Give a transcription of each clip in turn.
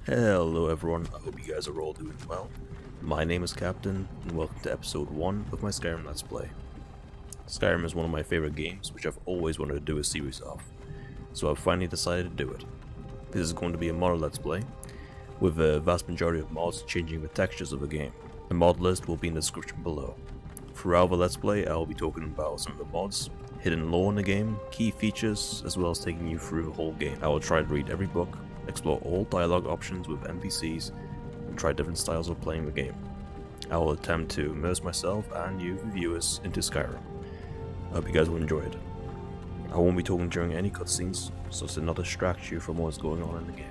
Hello everyone, I hope you guys are all doing well. My name is Captain, and welcome to episode 1 of my Skyrim Let's Play. Skyrim is one of my favorite games, which I've always wanted to do a series of, so I've finally decided to do it. This is going to be a mod Let's Play, with a vast majority of mods changing the textures of the game. The mod list will be in the description below. Throughout the Let's Play, I will be talking about some of the mods, hidden lore in the game, key features, as well as taking you through the whole game. I will try to read every book, explore all dialogue options with NPCs, and try different styles of playing the game. I will attempt to immerse myself and you, the viewers, into Skyrim. I hope you guys will enjoy it. I won't be talking during any cutscenes, so to not distract you from what's going on in the game.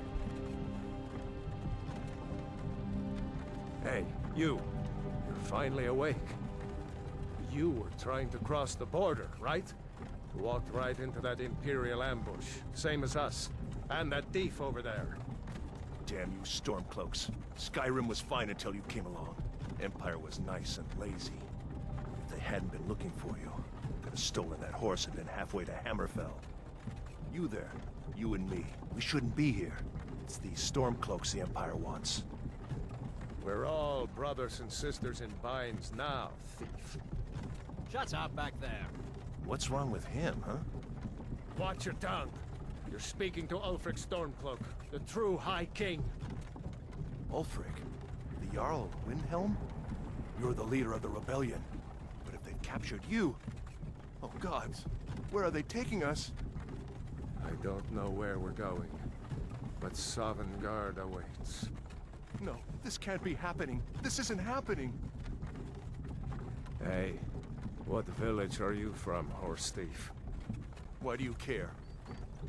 Hey, you're finally awake. You were trying to cross the border, right? Walked right into that Imperial ambush, same as us. And that thief over there. Damn you Stormcloaks. Skyrim was fine until you came along. Empire was nice and lazy. If they hadn't been looking for you, could have stolen that horse and been halfway to Hammerfell. You there, you and me, we shouldn't be here. It's these Stormcloaks the Empire wants. We're all brothers and sisters in binds now, thief. Shut up back there. What's wrong with him, huh? Watch your tongue. You're speaking to Ulfric Stormcloak, the true High King. Ulfric? The Jarl Windhelm? You're the leader of the rebellion. But if they've captured you... Oh gods, where are they taking us? I don't know where we're going, but Sovngarde awaits. No, this can't be happening. This isn't happening. Hey, what village are you from, horse thief? Why do you care?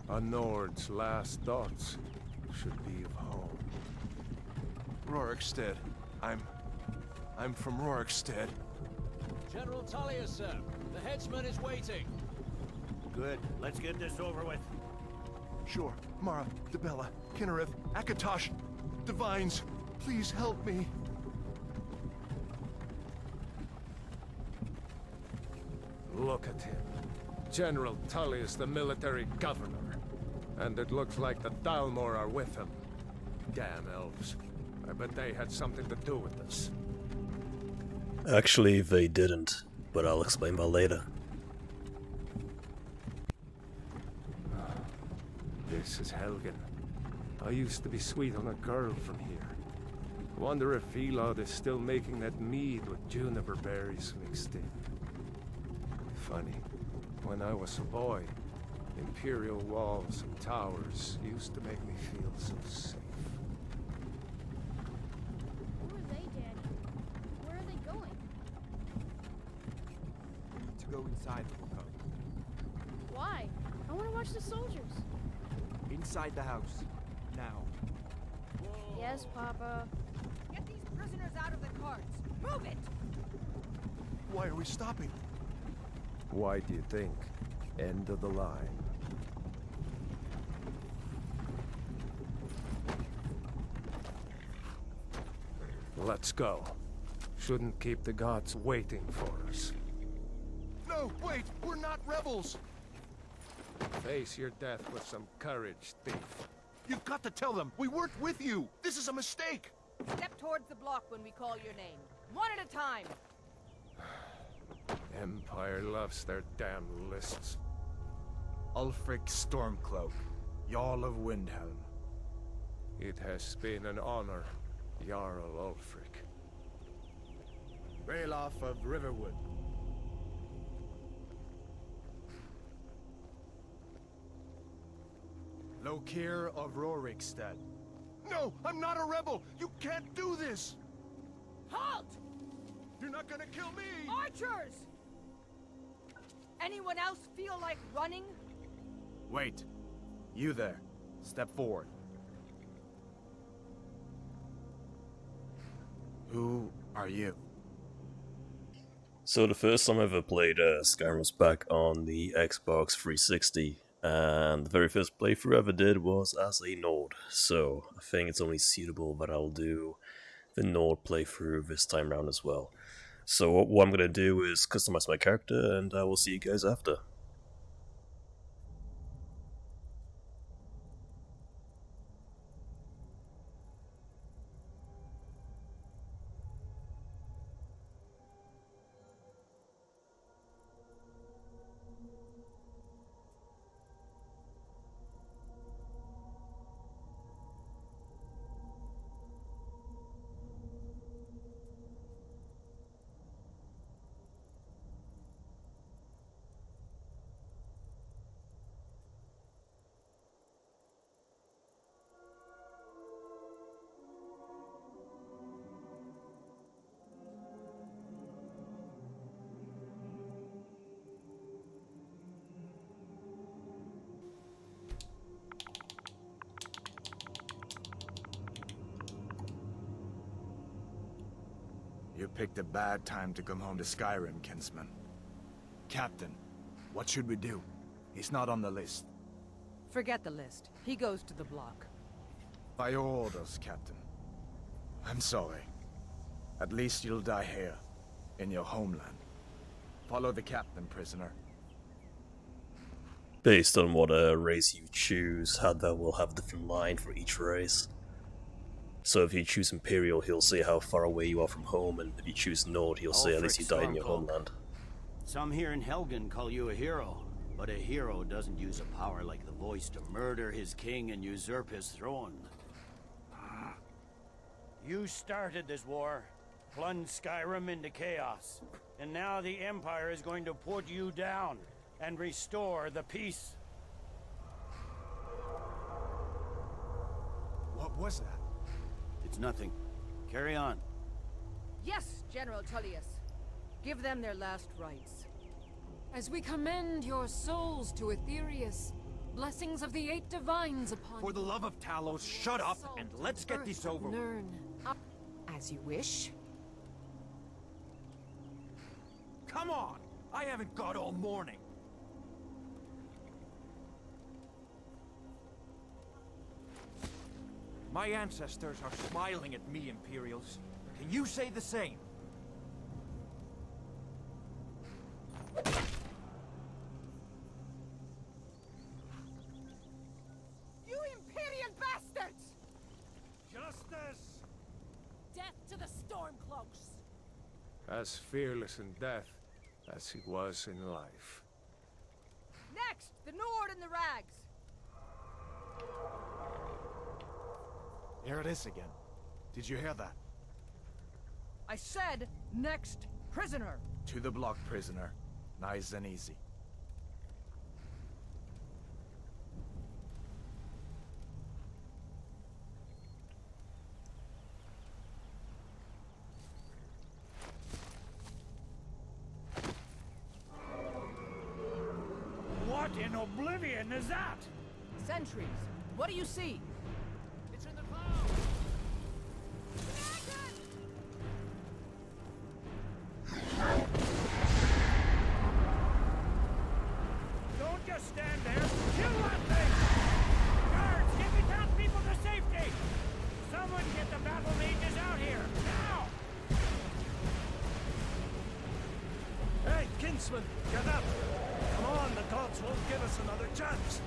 A Nord's last thoughts should be of home. Rorikstead. I'm from Rorikstead. General Tullius, sir. The headsman is waiting. Good. Let's get this over with. Sure. Mara, Debella, Kinnereth, Akatosh, Divines, please help me. Look at him. General Tullius, the military governor. And it looks like the Thalmor are with him. Damn elves. I bet they had something to do with this. Actually, they didn't, but I'll explain that later. This is Helgen. I used to be sweet on a girl from here. Wonder if Elod is still making that mead with juniper berries mixed in. Funny. When I was a boy, Imperial walls and towers used to make me feel so safe. Who are they, Daddy? Where are they going? We need to go inside, Wilco. Why? I want to watch the soldiers. Inside the house. Now. Yes, Papa. Get these prisoners out of the carts. Move it! Why are we stopping? Why do you think? End of the line. Let's go. Shouldn't keep the gods waiting for us. No, wait! We're not rebels! Face your death with some courage, thief. You've got to tell them! We weren't with you! This is a mistake! Step towards the block when we call your name. One at a time. Empire loves their damn lists. Ulfric Stormcloak, Jarl of Windhelm. It has been an honor, Jarl Ulfric. Ralof of Riverwood. Lokir of Rorikstead. No! I'm not a rebel! You can't do this! Halt! You're not gonna kill me! Archers! Anyone else feel like running? Wait. You there. Step forward. Who are you? So the first time I ever played Skyrim was back on the Xbox 360, and the very first playthrough I ever did was as a Nord, so I think it's only suitable that I'll do the Nord playthrough this time around as well. So what I'm going to do is customize my character, and I will see you guys after. You picked a bad time to come home to Skyrim, kinsman. Captain, what should we do? He's not on the list. Forget the list. He goes to the block. By your orders, Captain. I'm sorry. At least you'll die here, in your homeland. Follow the captain, prisoner. Based on what race you choose, Hadvar will have a different line for each race. So if you choose Imperial, he'll say how far away you are from home, and if you choose Nord, he'll say at least you died in your homeland. Some here in Helgen call you a hero, but a hero doesn't use a power like the voice to murder his king and usurp his throne. You started this war, plunged Skyrim into chaos, and now the Empire is going to put you down and restore the peace. What was that? It's nothing. Carry on. Yes, General Tullius. Give them their last rites. As we commend your souls to Aetherius, blessings of the 8 divines upon For the love of Talos, shut up and let's get this over with. Learn. As you wish. Come on! I haven't got all morning. My ancestors are smiling at me, Imperials. Can you say the same? You Imperial bastards! Justice! Death to the Stormcloaks! As fearless in death as he was in life. Next, the Nord and the Rags! Here it is again. Did you hear that? I said, next prisoner! To the block, prisoner. Nice and easy. What in oblivion is that? Sentries, what do you see? It's in the clouds! Don't just stand there! Kill that thing! Guards, get the townspeople to safety! Someone get the battle mages out here, now! Hey, kinsman, get up! Come on, the gods won't give us another chance!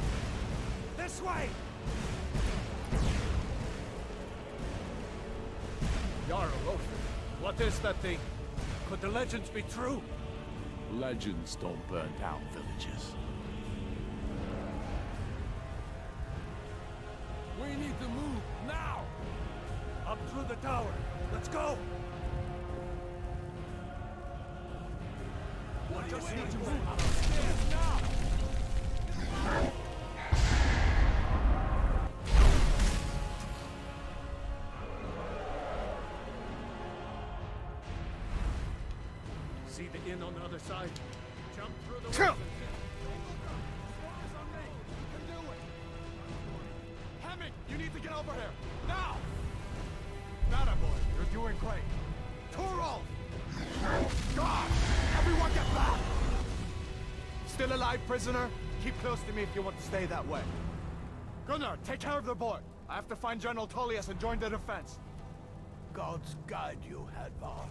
This way! Jarl Oath, what is that thing? Could the legends be true? Legends don't burn down villages. We need to move now! Up through the tower! Let's go! What do Just we need to do? move upstairs now! See the inn on the other side? Jump through the Kill! window. Focus on me. You can do it. Hemming, you need to get over here! Now! Nada, boy. You're doing great. Torolf! God! Everyone get back! Still alive, prisoner? Keep close to me if you want to stay that way. Gunnar, take care of the boy. I have to find General Tullius and join the defense. Gods guide you, Hadvar.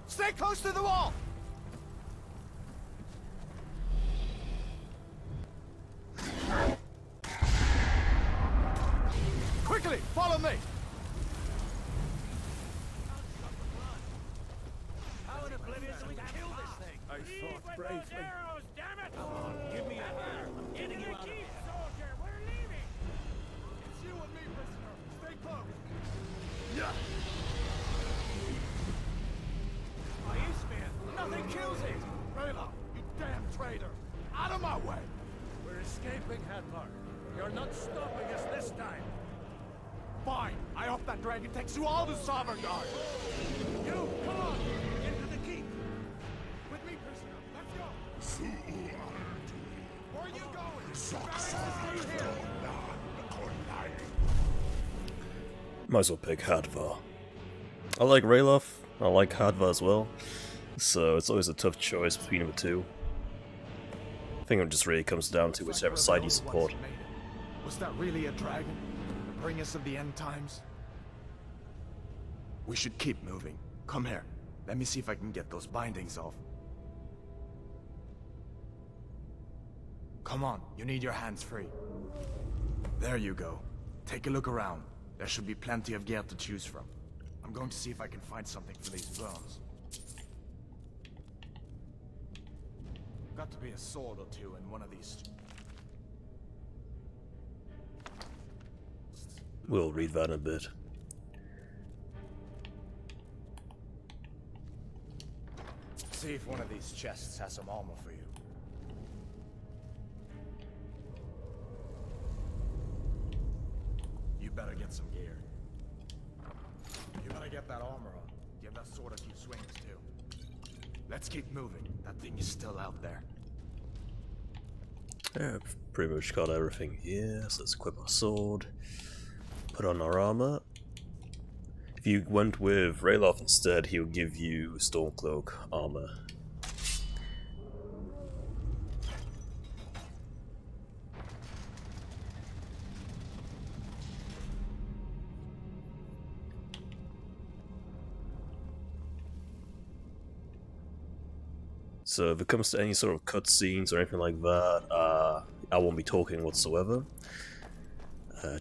Stay close to the wall! Quickly, follow me! How in oblivion do we kill this thing? I Lead fought with bravely. those arrows, damn it! Come on, give me a hand. I'm Into getting the you out of keep, here. soldier! We're leaving! It's you and me, prisoner. Stay close. My Eastman, nothing kills it! Rayla, you damn traitor! Out of my way! We're escaping, Hadvar. You're not stopping us this time. Fine. I hope that dragon takes you all to Sovngarde. You, come on! Into the keep! With me, prisoner. Let's go. Where are you going? Stay here. Might as well pick Hadvar. I like Rayloff, I like Hadvar as well, so it's always a tough choice between the two. I think it just really comes down to whichever side you support. Was that really a dragon? Bring us of the end times? We should keep moving. Come here. Let me see if I can get those bindings off. Come on, you need your hands free. There you go. Take a look around. There should be plenty of gear to choose from. I'm going to see if I can find something for these bones. Got to be a sword or two in one of these. We'll read that in a bit. See if one of these chests has some armor for you. You better get some gear. You better get that armor on. Give that sword a few swings too. Let's keep moving. That thing is still out there. Yeah, I've pretty much got everything here, so let's equip our sword. Put on our armor. If you went with Rayloff instead, he'll give you Stormcloak armor. So if it comes to any sort of cutscenes or anything like that, I won't be talking whatsoever.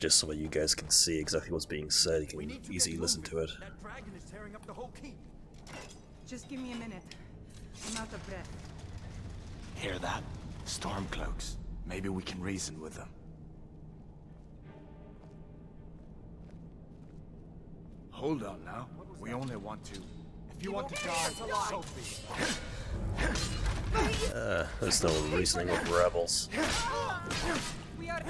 Just so that you guys can see exactly what's being said, you can easily listen to it. That dragon is tearing up the whole keep. Just give me a minute. I'm out of breath. Hear that? Stormcloaks. Maybe we can reason with them. Hold on now. We only want to... If you want to die, so be it. There's no reasoning with rebels. We are...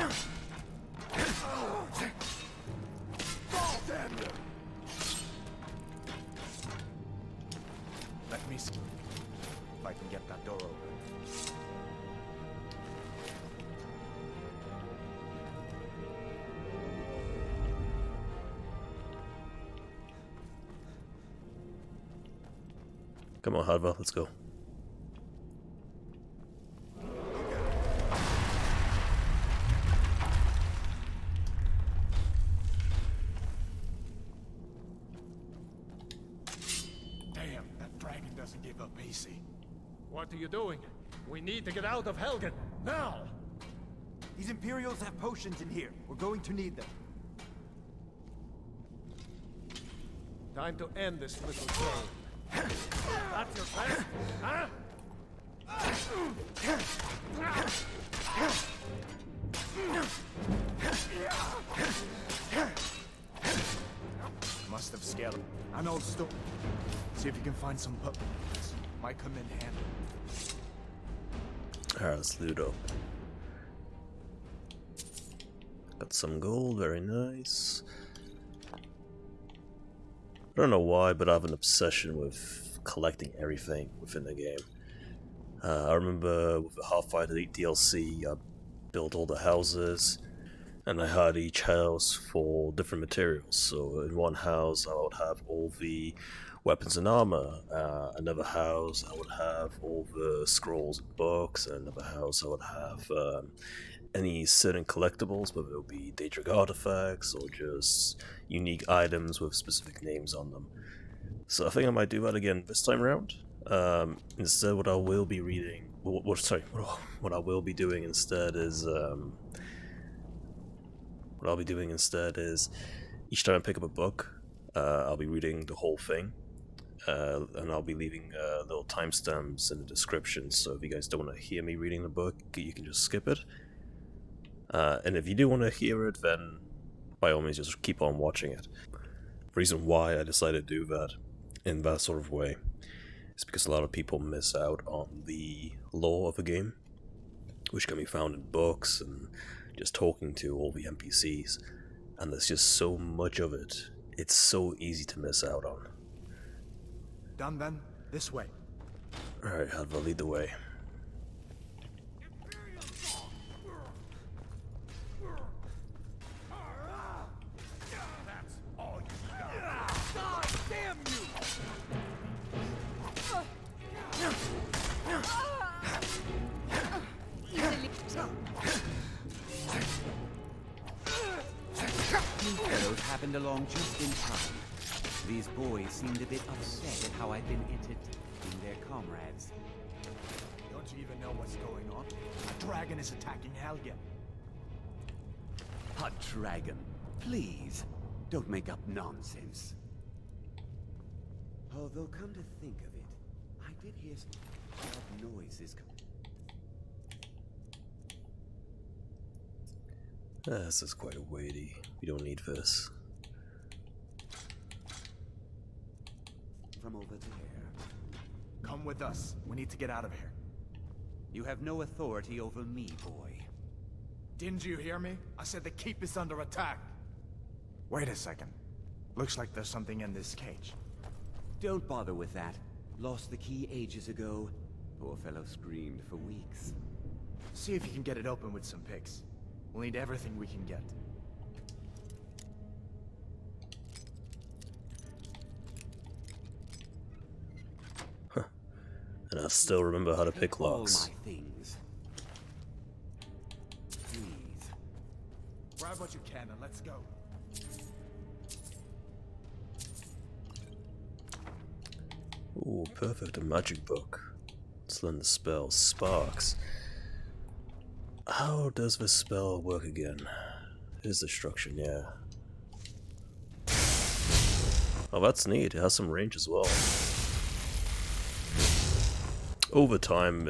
Let me see if I can get that door open. Come on, Hadvar, let's go. Damn, that dragon doesn't give up easy. What are you doing? We need to get out of Helgen, now! These Imperials have potions in here. We're going to need them. Time to end this little game. That's your best, huh? Must have scaled him. An old store. See if you can find some pup. Might come in handy. Alright, let's loot up. Got some gold, very nice. I don't know why, but I have an obsession with collecting everything within the game. I remember with the Half-Fighter DLC, I built all the houses, and I had each house for different materials. So in one house I would have all the weapons and armor, another house I would have all the scrolls and books, and another house I would have any certain collectibles, whether it would be Daedric artifacts or just unique items with specific names on them. So I think I might do that again this time around. Instead, what I will be reading, what I will be doing instead is, each time I pick up a book, I'll be reading the whole thing, and I'll be leaving little timestamps in the description. So if you guys don't want to hear me reading the book, you can just skip it. And if you do want to hear it, then by all means just keep on watching it. The reason why I decided to do that in that sort of way is because a lot of people miss out on the lore of the game, which can be found in books and just talking to all the NPCs, and there's just so much of it, it's so easy to miss out on. Done then? This way. Alright, Hadvar, lead the way. That's all happened along just in time. These boys seemed a bit upset at how I'd been entertaining their comrades. Don't you even know what's going on? A dragon is attacking Helgen. A dragon? Please, don't make up nonsense. Although, come to think of it, I did hear some odd noises This is quite weighty. We don't need this. from over there. Come with us. We need to get out of here. You have no authority over me, boy. Didn't you hear me? I said the keep is under attack. Wait a second. Looks like there's something in this cage. Don't bother with that. Lost the key ages ago. Poor fellow screamed for weeks. See if you can get it open with some picks. We'll need everything we can get. And I still remember how to pick All locks. my things. Please. Grab what you can and let's go. Ooh, perfect, a magic book. Let's learn the spell, Sparks. How does this spell work again? Here's the destruction, yeah. Oh, that's neat, it has some range as well. Over time,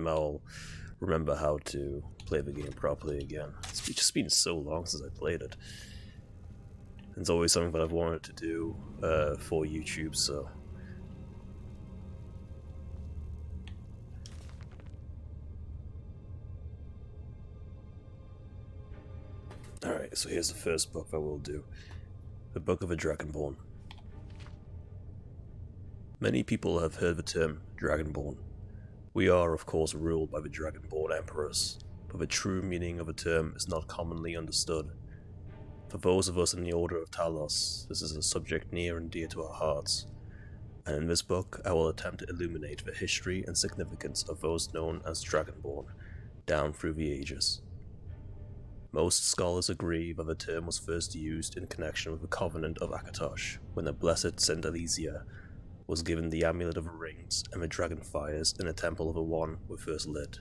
I'll remember how to play the game properly again. It's just been so long since I played it. It's always something that I've wanted to do for YouTube, so... Alright, so here's the first book that we'll do. The Book of a Dragonborn. Many people have heard the term Dragonborn. We are, of course, ruled by the Dragonborn Emperors, but the true meaning of the term is not commonly understood. For those of us in the Order of Talos, this is a subject near and dear to our hearts, and in this book I will attempt to illuminate the history and significance of those known as Dragonborn, down through the ages. Most scholars agree that the term was first used in connection with the Covenant of Akatosh, when the blessed Saint Alesia was given the Amulet of the Rings and the Dragon Fires in the Temple of the One were first lit.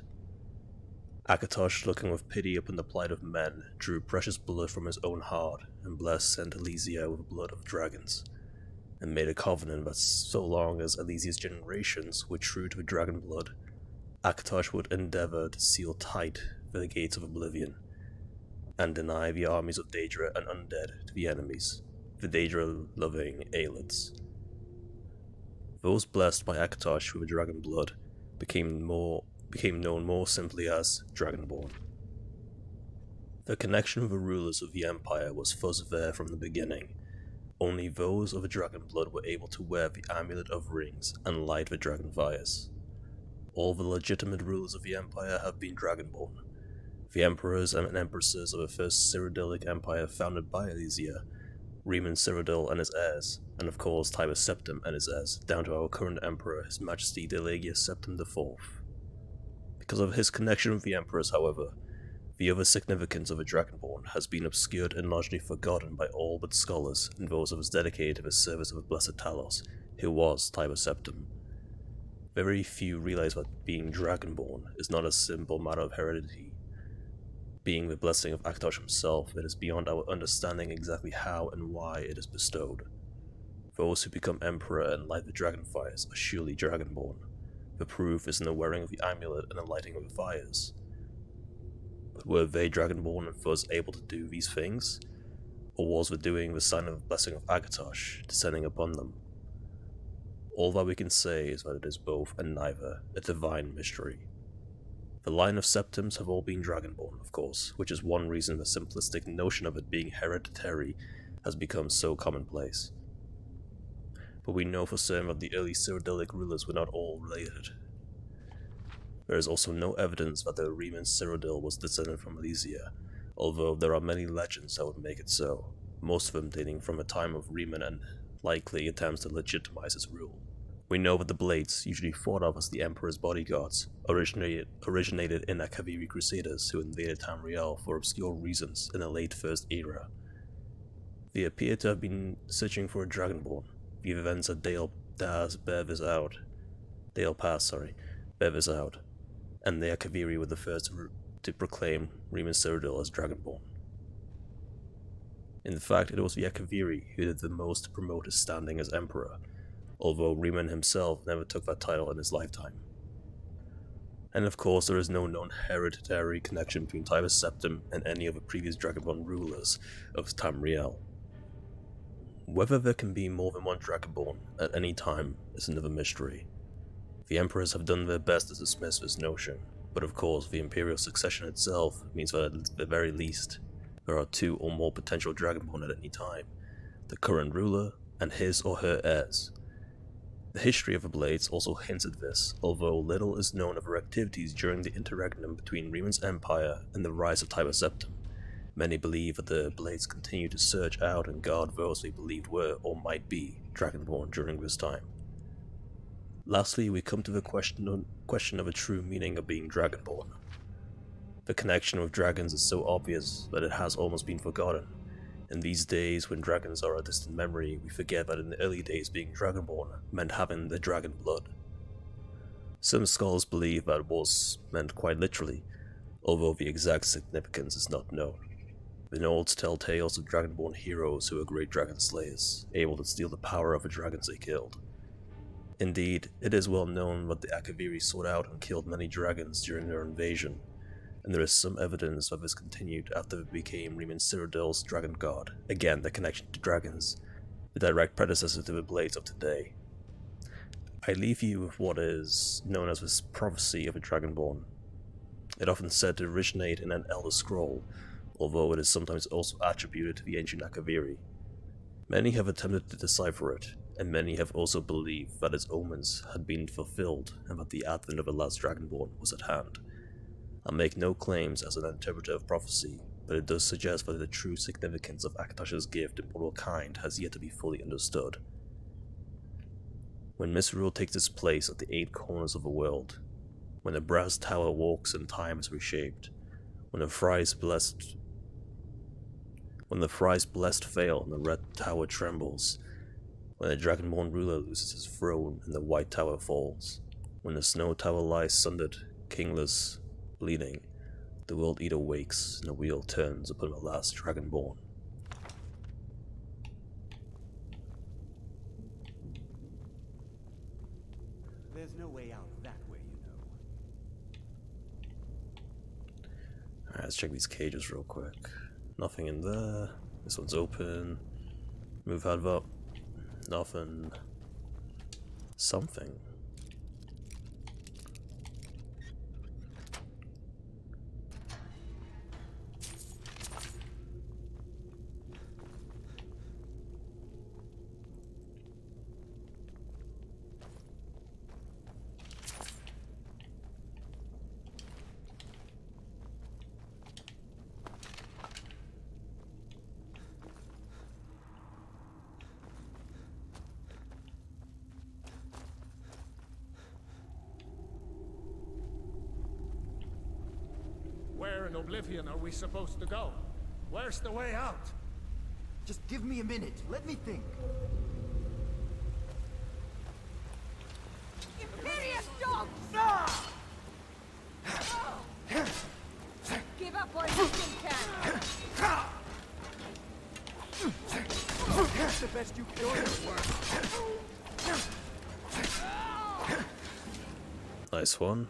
Akatosh, looking with pity upon the plight of men, drew precious blood from his own heart and blessed Saint Alesia with the blood of dragons, and made a covenant that so long as Alesia's generations were true to the dragon blood, Akatosh would endeavour to seal tight the gates of oblivion, and deny the armies of Daedra and undead to the enemies, the Daedra-loving Aelids. Those blessed by Akatosh with the dragon blood became known more simply as Dragonborn. The connection with the rulers of the Empire was thus there from the beginning. Only those of the dragon blood were able to wear the Amulet of Rings and light the dragon fires. All the legitimate rulers of the Empire have been Dragonborn. The emperors and empresses of the first Cyrodiilic Empire founded by Alesia, Riemann Cyrodiil and his heirs, and of course Tiber Septim and his heirs, down to our current emperor, His Majesty Delagius Septim IV. Because of his connection with the emperors, however, the other significance of a Dragonborn has been obscured and largely forgotten by all but scholars and those of us dedicated to the service of the blessed Talos, who was Tiber Septim. Very few realize that being Dragonborn is not a simple matter of heredity. Being the blessing of Akatosh himself, it is beyond our understanding exactly how and why it is bestowed. Those who become Emperor and light the dragon fires are surely Dragonborn. The proof is in the wearing of the amulet and the lighting of the fires. But were they Dragonborn and thus able to do these things? Or was the doing the sign of the blessing of Akatosh descending upon them? All that we can say is that it is both and neither, a divine mystery. The line of Septims have all been Dragonborn, of course, which is one reason the simplistic notion of it being hereditary has become so commonplace. But we know for certain that the early Cyrodiilic rulers were not all related. There is also no evidence that the Riemann Cyrodiil was descended from Alesia, although there are many legends that would make it so, most of them dating from the time of Riemann and likely attempts to legitimize his rule. We know that the Blades, usually thought of as the Emperor's bodyguards, originated in the Kaviri Crusaders who invaded Tamriel for obscure reasons in the late First Era. They appear to have been searching for a Dragonborn. The events at Dale Pass bear this out, and the Kaviri were the first to proclaim Riemann Cyrodiil as Dragonborn. In fact, it was the Kaviri who did the most to promote his standing as Emperor, although Riemann himself never took that title in his lifetime. And of course, there is no known hereditary connection between Titus Septim and any of the previous Dragonborn rulers of Tamriel. Whether there can be more than one Dragonborn at any time is another mystery. The Emperors have done their best to dismiss this notion, but of course the Imperial succession itself means that at the very least, there are 2 or more potential Dragonborn at any time, the current ruler and his or her heirs. The history of the Blades also hints at this, although little is known of their activities during the interregnum between Riemann's empire and the rise of Tiber Septim. Many believe that the Blades continue to search out and guard those they believed were, or might be, Dragonborn during this time. Lastly, we come to the question of the true meaning of being Dragonborn. The connection with dragons is so obvious that it has almost been forgotten. In these days, when dragons are a distant memory, we forget that in the early days being Dragonborn meant having the dragon blood. Some scholars believe that was meant quite literally, although the exact significance is not known. The Nords tell tales of Dragonborn heroes who are great dragon slayers, able to steal the power of the dragons they killed. Indeed, it is well known that the Akaviri sought out and killed many dragons during their invasion, and there is some evidence that this continued after it became Riemann Cyrodiil's Dragon God, again the connection to dragons, the direct predecessor to the Blades of today. I leave you with what is known as this prophecy of a Dragonborn. It often said to originate in an Elder Scroll, although it is sometimes also attributed to the ancient Akaviri. Many have attempted to decipher it, and many have also believed that its omens had been fulfilled and that the advent of the last Dragonborn was at hand. I make no claims as an interpreter of prophecy, but it does suggest that the true significance of Akatosh's gift to mortal kind has yet to be fully understood. When misrule takes its place at the 8 corners of the world, when the brass tower walks and time is reshaped, when the thrice blessed fail and the red tower trembles, when the Dragonborn ruler loses his throne and the white tower falls, when the snow tower lies sundered, kingless, bleeding, the world eater wakes and the wheel turns upon the last Dragonborn. There's no way out that way, you know. Alright, let's check these cages real quick. Nothing in there. This one's open. Move head up. Nothing. Something. Where in Oblivion are we supposed to go? Where's the way out? Just give me a minute. Let me think. Imperious dogs! Give up while you still can! That's the best you can do. Nice one.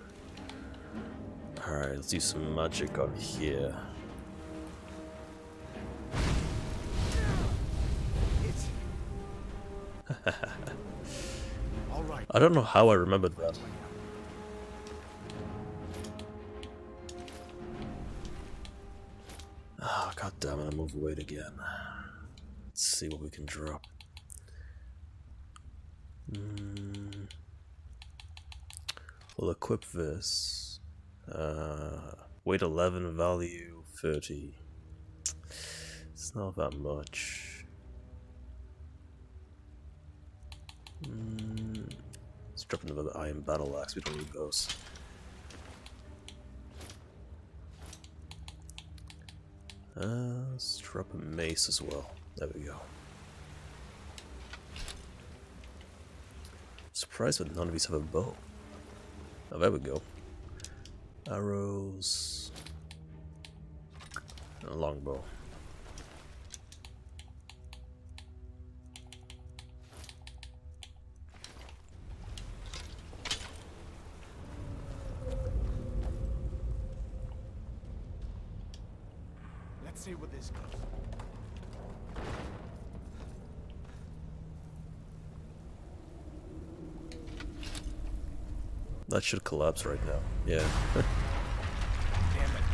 Alright, let's do some magic on here. All right. I don't know how I remembered that. Oh, god damn it, I'm overweight again. Let's see what we can drop. We'll equip this. Weight 11, value 30. It's not that much. Drop another iron battle axe, we don't need those. Let's drop a mace as well. There we go. Surprised that none of these have a bow. Oh, there we go. Arrows. And a longbow. Let's see what this goes. That should collapse right now. Yeah. Damn it,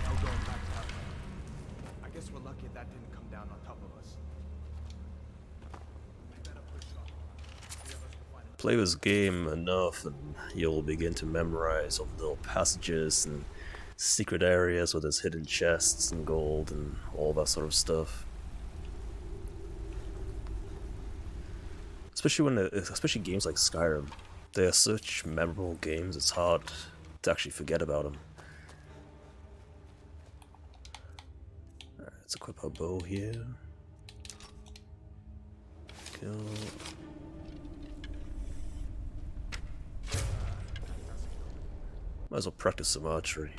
now going back that way. I guess we're lucky that didn't come down on top of us. We better push on. The others will find it. Play this game enough and you'll begin to memorize all the little passages and secret areas where there's hidden chests and gold and all that sort of stuff. Especially games like Skyrim. They are such memorable games, it's hard to actually forget about them. Alright, let's equip our bow here. Kill. Might as well practice some archery.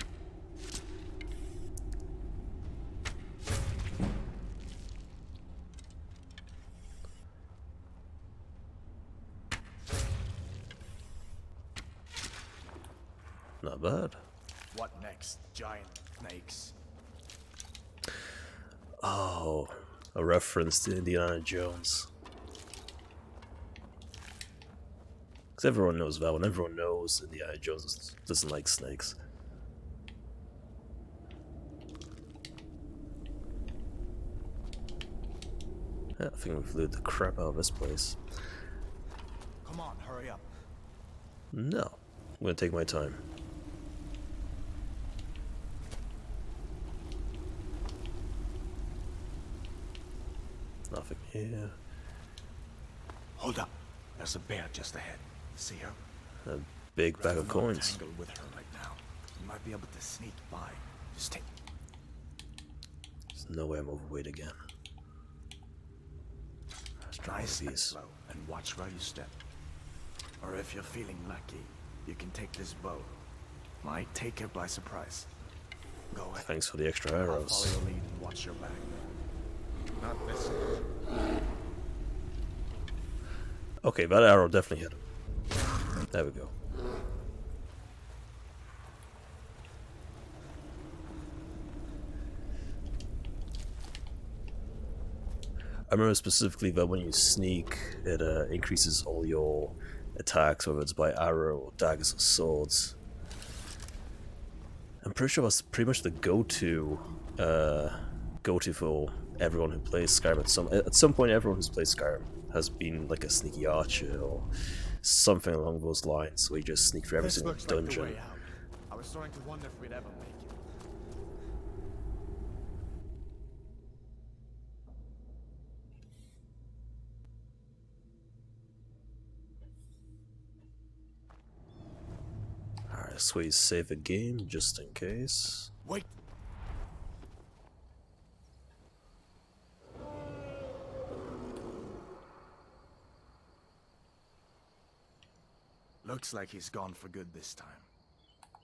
Not bad. What next? Giant snakes. Oh, a reference to Indiana Jones. Because everyone knows that one. Everyone knows Indiana Jones doesn't like snakes. Yeah, I think we've looted the crap out of this place. Come on, hurry up. No, I'm gonna take my time. Nothing here. Hold up. There's a bear just ahead. See her? A big bag of coins. Tangle with her right now. You might be able to sneak by. Just take. There's no way I'm overweight again. Nice and slow, and watch where you step. Or if you're feeling lucky, you can take this bow. Might take her by surprise. Go ahead. Thanks for the extra I'll arrows. follow your lead and watch your back. Not this. Okay, that arrow definitely hit him. There we go. I remember specifically that when you sneak, it increases all your attacks, whether it's by arrow or daggers or swords. I'm pretty sure that's pretty much the go-to for everyone who plays Skyrim. At some point, everyone who's played Skyrim has been like a sneaky archer or something along those lines, where you just sneak through every single dungeon. Like the way out. I was starting to wonder if we'd ever make it. Alright, so we save the game just in case. Wait. Looks like he's gone for good this time.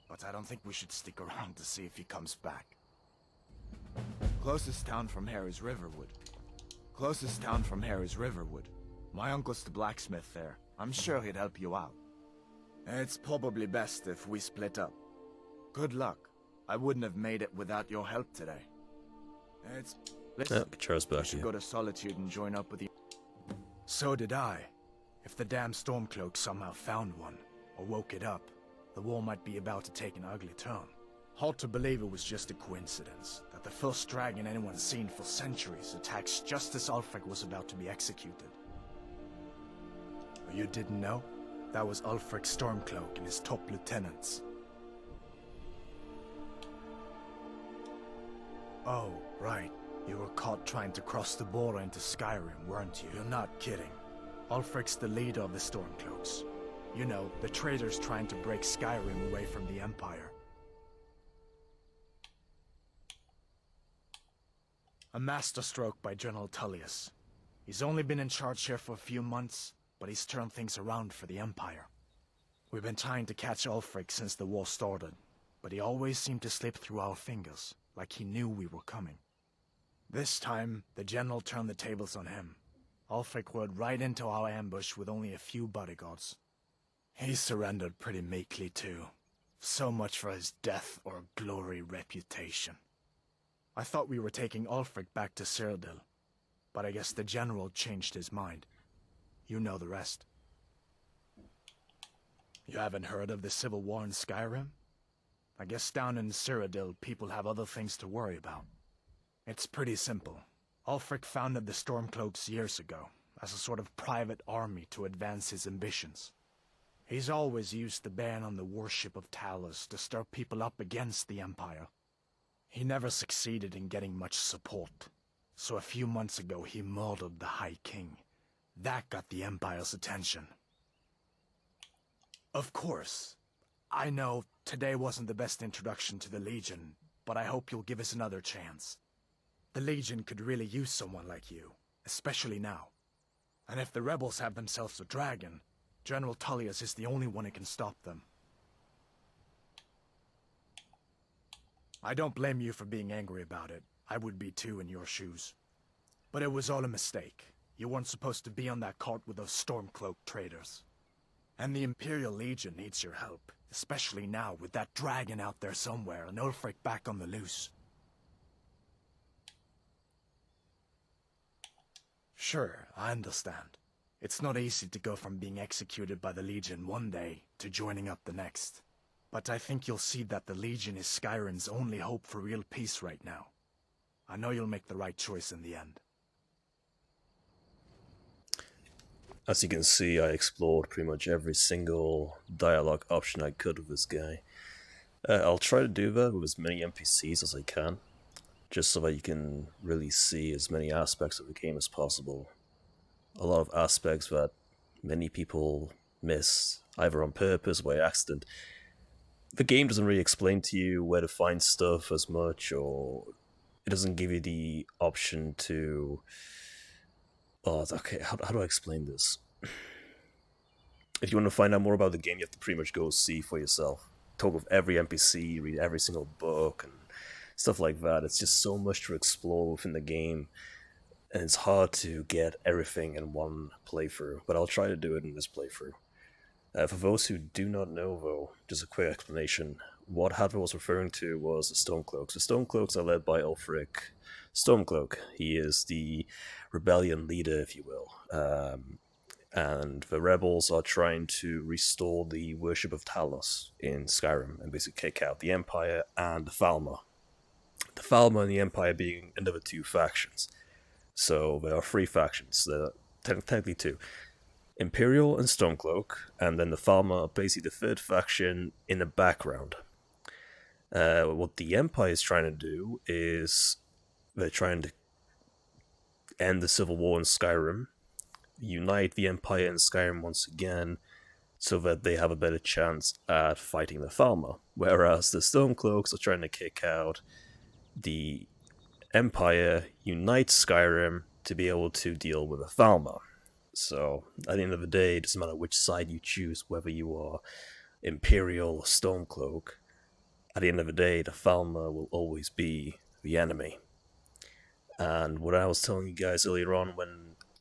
But I don't think we should stick around to see if he comes back. Closest town from here is Riverwood. My uncle's the blacksmith there. I'm sure he'd help you out. It's probably best if we split up. Good luck. I wouldn't have made it without your help today. Listen, Charles back I should here. go to Solitude and join up with you. So did I. If the damn Stormcloak somehow found one, or woke it up, the war might be about to take an ugly turn. Hard to believe it was just a coincidence, that the first dragon anyone's seen for centuries attacks just as Ulfric was about to be executed. You didn't know? That was Ulfric's Stormcloak and his top lieutenants. Oh, right. You were caught trying to cross the border into Skyrim, weren't you? You're not kidding. Ulfric's the leader of the Stormcloaks. You know, the traitors trying to break Skyrim away from the Empire. A masterstroke by General Tullius. He's only been in charge here for a few months, but he's turned things around for the Empire. We've been trying to catch Ulfric since the war started, but he always seemed to slip through our fingers, like he knew we were coming. This time, the General turned the tables on him. Ulfric rode right into our ambush with only a few bodyguards. He surrendered pretty meekly too. So much for his death or glory reputation. I thought we were taking Ulfric back to Cyrodiil, but I guess the General changed his mind. You know the rest. You haven't heard of the civil war in Skyrim? I guess down in Cyrodiil, people have other things to worry about. It's pretty simple. Ulfric founded the Stormcloaks years ago, as a sort of private army to advance his ambitions. He's always used the ban on the worship of Talos to stir people up against the Empire. He never succeeded in getting much support, so a few months ago he murdered the High King. That got the Empire's attention. Of course, I know today wasn't the best introduction to the Legion, but I hope you'll give us another chance. The Legion could really use someone like you, especially now. And if the rebels have themselves a dragon, General Tullius is the only one who can stop them. I don't blame you for being angry about it. I would be too in your shoes. But it was all a mistake. You weren't supposed to be on that cart with those Stormcloak traitors. And the Imperial Legion needs your help, especially now with that dragon out there somewhere and Ulfric back on the loose. Sure, I understand. It's not easy to go from being executed by the Legion one day to joining up the next. But I think you'll see that the Legion is Skyrim's only hope for real peace right now. I know you'll make the right choice in the end. As you can see, I explored pretty much every single dialogue option I could with this guy. I'll try to do that with as many NPCs as I can, just so that you can really see as many aspects of the game as possible. A lot of aspects that many people miss, either on purpose or by accident. The game doesn't really explain to you where to find stuff as much, or it doesn't give you the option to... Oh, okay, how do I explain this? If you want to find out more about the game, you have to pretty much go see for yourself. Talk with every NPC, read every single book, and stuff like that. It's just so much to explore within the game, and it's hard to get everything in one playthrough, but I'll try to do it in this playthrough. For those who do not know, though, just a quick explanation. What Hadvar was referring to was the Stormcloaks. The Stormcloaks are led by Ulfric Stormcloak. He is the rebellion leader, if you will. And the rebels are trying to restore the worship of Talos in Skyrim and basically kick out the Empire and the Falmer. The Falmer and the Empire being another two factions. So there are three factions. There are technically two. Imperial and Stormcloak, and then the Falmer are basically the third faction in the background. What the Empire is trying to do is they're trying to end the civil war in Skyrim, unite the Empire in Skyrim once again, so that they have a better chance at fighting the Falmer, whereas the Stormcloaks are trying to kick out the Empire, unite Skyrim to be able to deal with the Falmer. So, at the end of the day, it doesn't matter which side you choose, whether you are Imperial or Stormcloak. At the end of the day, the Falmer will always be the enemy. And what I was telling you guys earlier on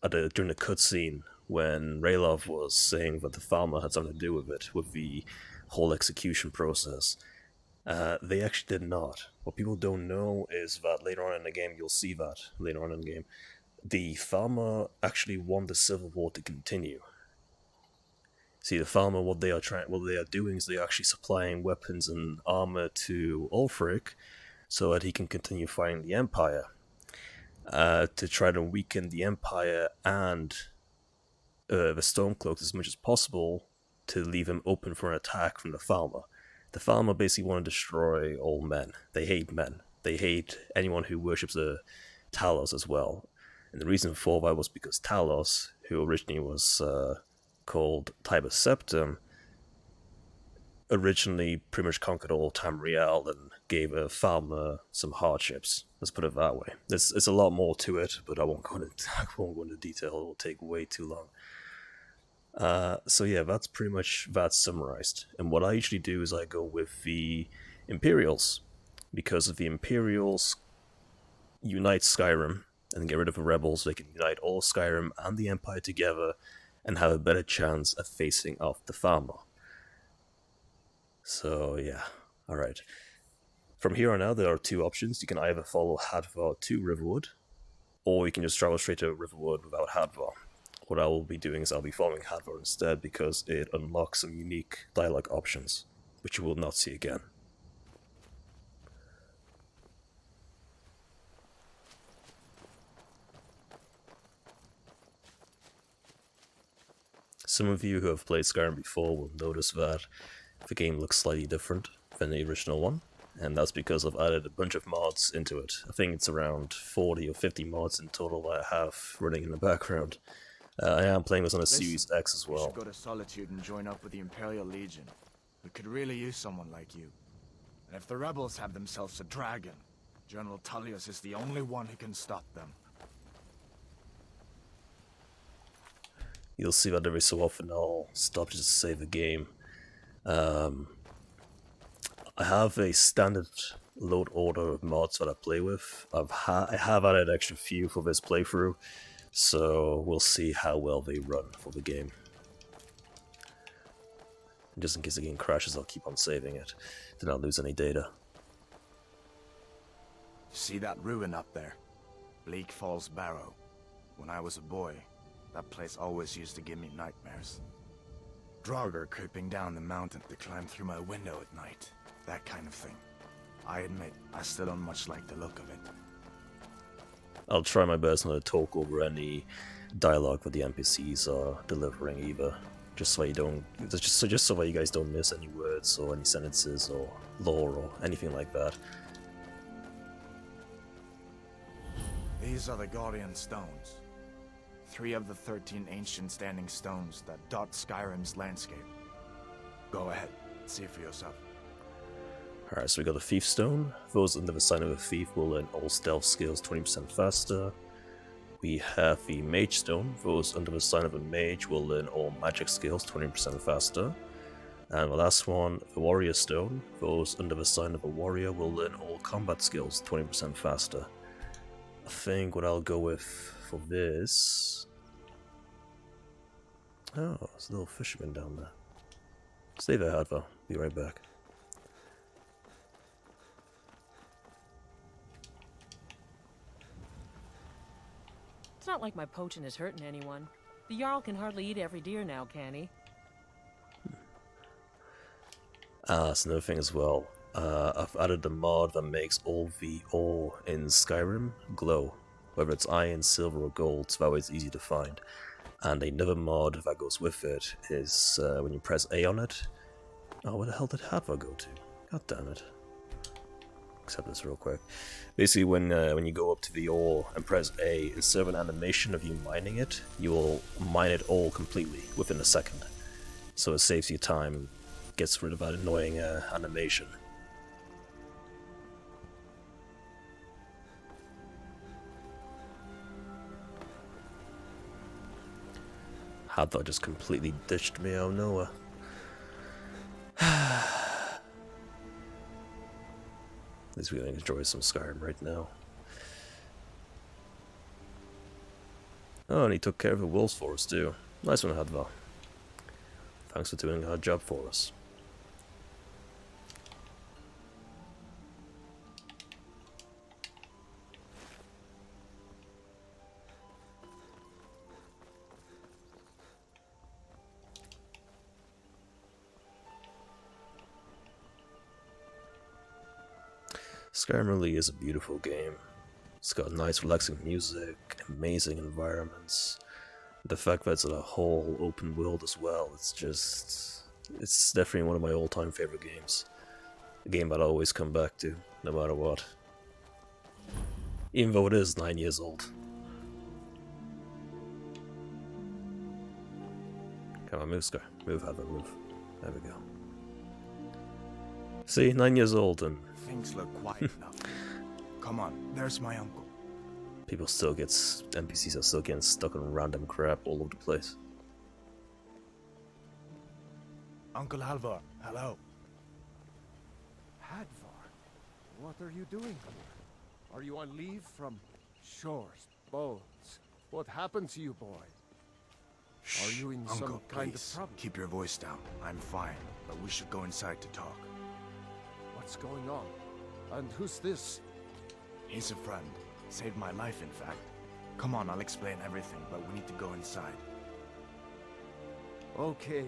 during the cutscene, when Raylov was saying that the Falmer had something to do with it, with the whole execution process, they actually did not. What people don't know is that later on in the game, you'll see that later on in the game, the Falmer actually want the civil war to continue. See, the Falmer, what they are doing is they're actually supplying weapons and armor to Ulfric so that he can continue fighting the Empire. To try to weaken the Empire and the Stormcloaks as much as possible to leave him open for an attack from the Falmer. The Falmer basically want to destroy all men. They hate men. They hate anyone who worships the Talos as well. And the reason for that was because Talos, who originally was called Tiber Septim originally pretty much conquered all of Tamriel and gave a farmer some hardships. Let's put it that way. It's a lot more to it, but I won't go into detail. It will take way too long. So yeah, that's pretty much that summarized. And what I usually do is I go with the Imperials, because if the Imperials unite Skyrim and get rid of the rebels, they can unite all of Skyrim and the Empire together and have a better chance of facing off the farmer. So yeah, alright. From here on out, there are two options. You can either follow Hadvar to Riverwood, or you can just travel straight to Riverwood without Hadvar. What I will be doing is I'll be following Hadvar instead, because it unlocks some unique dialogue options, which you will not see again. Some of you who have played Skyrim before will notice that the game looks slightly different than the original one, and that's because I've added a bunch of mods into it. I think it's around 40 or 50 mods in total that I have running in the background. I am playing this on a Series X as well. You should go to Solitude and join up with the Imperial Legion. We could really use someone like you. And if the rebels have themselves a dragon, General Tullius is the only one who can stop them. You'll see that every so often I'll stop just to save a game. I have a standard load order of mods that I play with. I have added an extra few for this playthrough, so we'll see how well they run for the game. Just in case the game crashes, I'll keep on saving it to not lose any data. See that ruin up there? Bleak Falls Barrow. When I was a boy, that place always used to give me nightmares. Draugr creeping down the mountain to climb through my window at night. That kind of thing. I admit, I still don't much like the look of it. I'll try my best not to talk over any dialogue that the NPCs are delivering either. Just so you don't, just so that you guys don't miss any words or any sentences or lore or anything like that. These are the Guardian Stones. 3 of the 13 ancient standing stones that dot Skyrim's landscape. Go ahead, see for yourself. Alright, so we got the Thief Stone. Those under the sign of a thief will learn all stealth skills 20% faster. We have the Mage Stone. Those under the sign of a mage will learn all magic skills 20% faster. And the last one, the Warrior Stone. Those under the sign of a warrior will learn all combat skills 20% faster. I think what I'll go with for this... Oh, there's a little fisherman down there. Stay there, Hadvar. Be right back. It's not like my poaching is hurting anyone. The Jarl can hardly eat every deer now, can he? That's another thing as well. I've added the mod that makes all the ore in Skyrim glow. Whether it's iron, silver or gold, so that way it's easy to find. And another mod that goes with it is when you press A on it. Oh, where the hell did Hadvar go to? God damn it. Accept this real quick. Basically, when you go up to the ore and press A, instead of an animation of you mining it, you will mine it all completely within a second. So it saves you time, gets rid of that annoying animation. Hadvar just completely ditched me out of nowhere. At least we can enjoy some Skyrim right now. Oh, and he took care of the wolves for us too. Nice one, Hadvar. Thanks for doing our job for us. Skyrim really is a beautiful game. It's got nice relaxing music, amazing environments. The fact that it's a whole open world as well, it's definitely one of my all-time favorite games. A game that I always come back to, no matter what. Even though it is 9 years old. Come on, move, Scar. Move, Heather, move. There we go. See, 9 years old and... Things look quiet enough. Come on, there's my uncle. People still get... NPCs are still getting stuck on random crap all over the place. Uncle Halvar, hello. Hadvar, what are you doing here? Are you on leave from shores, boats? What happened to you, boy? Are you in Uncle, some kind please, of trouble? keep your voice down. I'm fine, but we should go inside to talk. What's going on? And who's this? He's a friend. Saved my life, in fact. Come on, I'll explain everything, but we need to go inside. Okay,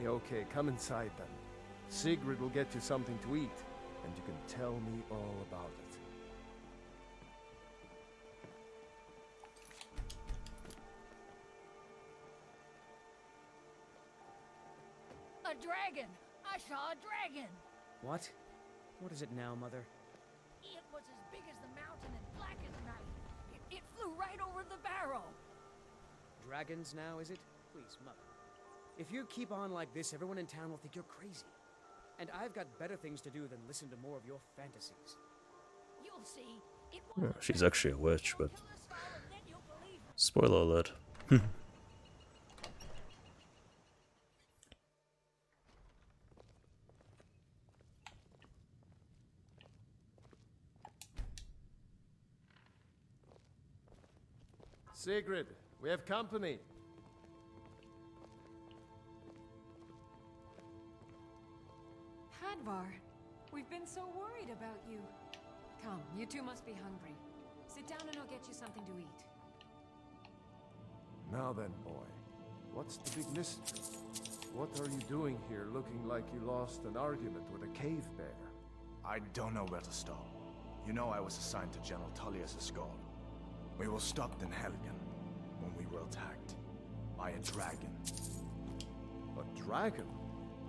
come inside then. Sigrid will get you something to eat, and you can tell me all about it. A dragon! I saw a dragon! What? What is it now, Mother? It was as big as the mountain and black as night. It flew right over the barrel. Dragons now, is it? Please, Mother. If you keep on like this, everyone in town will think you're crazy. And I've got better things to do than listen to more of your fantasies. You'll see. She's actually a witch, but... Spoiler alert. Sigrid, we have company. Hadvar, we've been so worried about you. Come, you two must be hungry. Sit down and I'll get you something to eat. Now then, boy, what's the big mystery? What are you doing here looking like you lost an argument with a cave bear? I don't know where to start. You know I was assigned to General Tullius' guard. We were stopped in Helgen when we were attacked by a dragon. A dragon?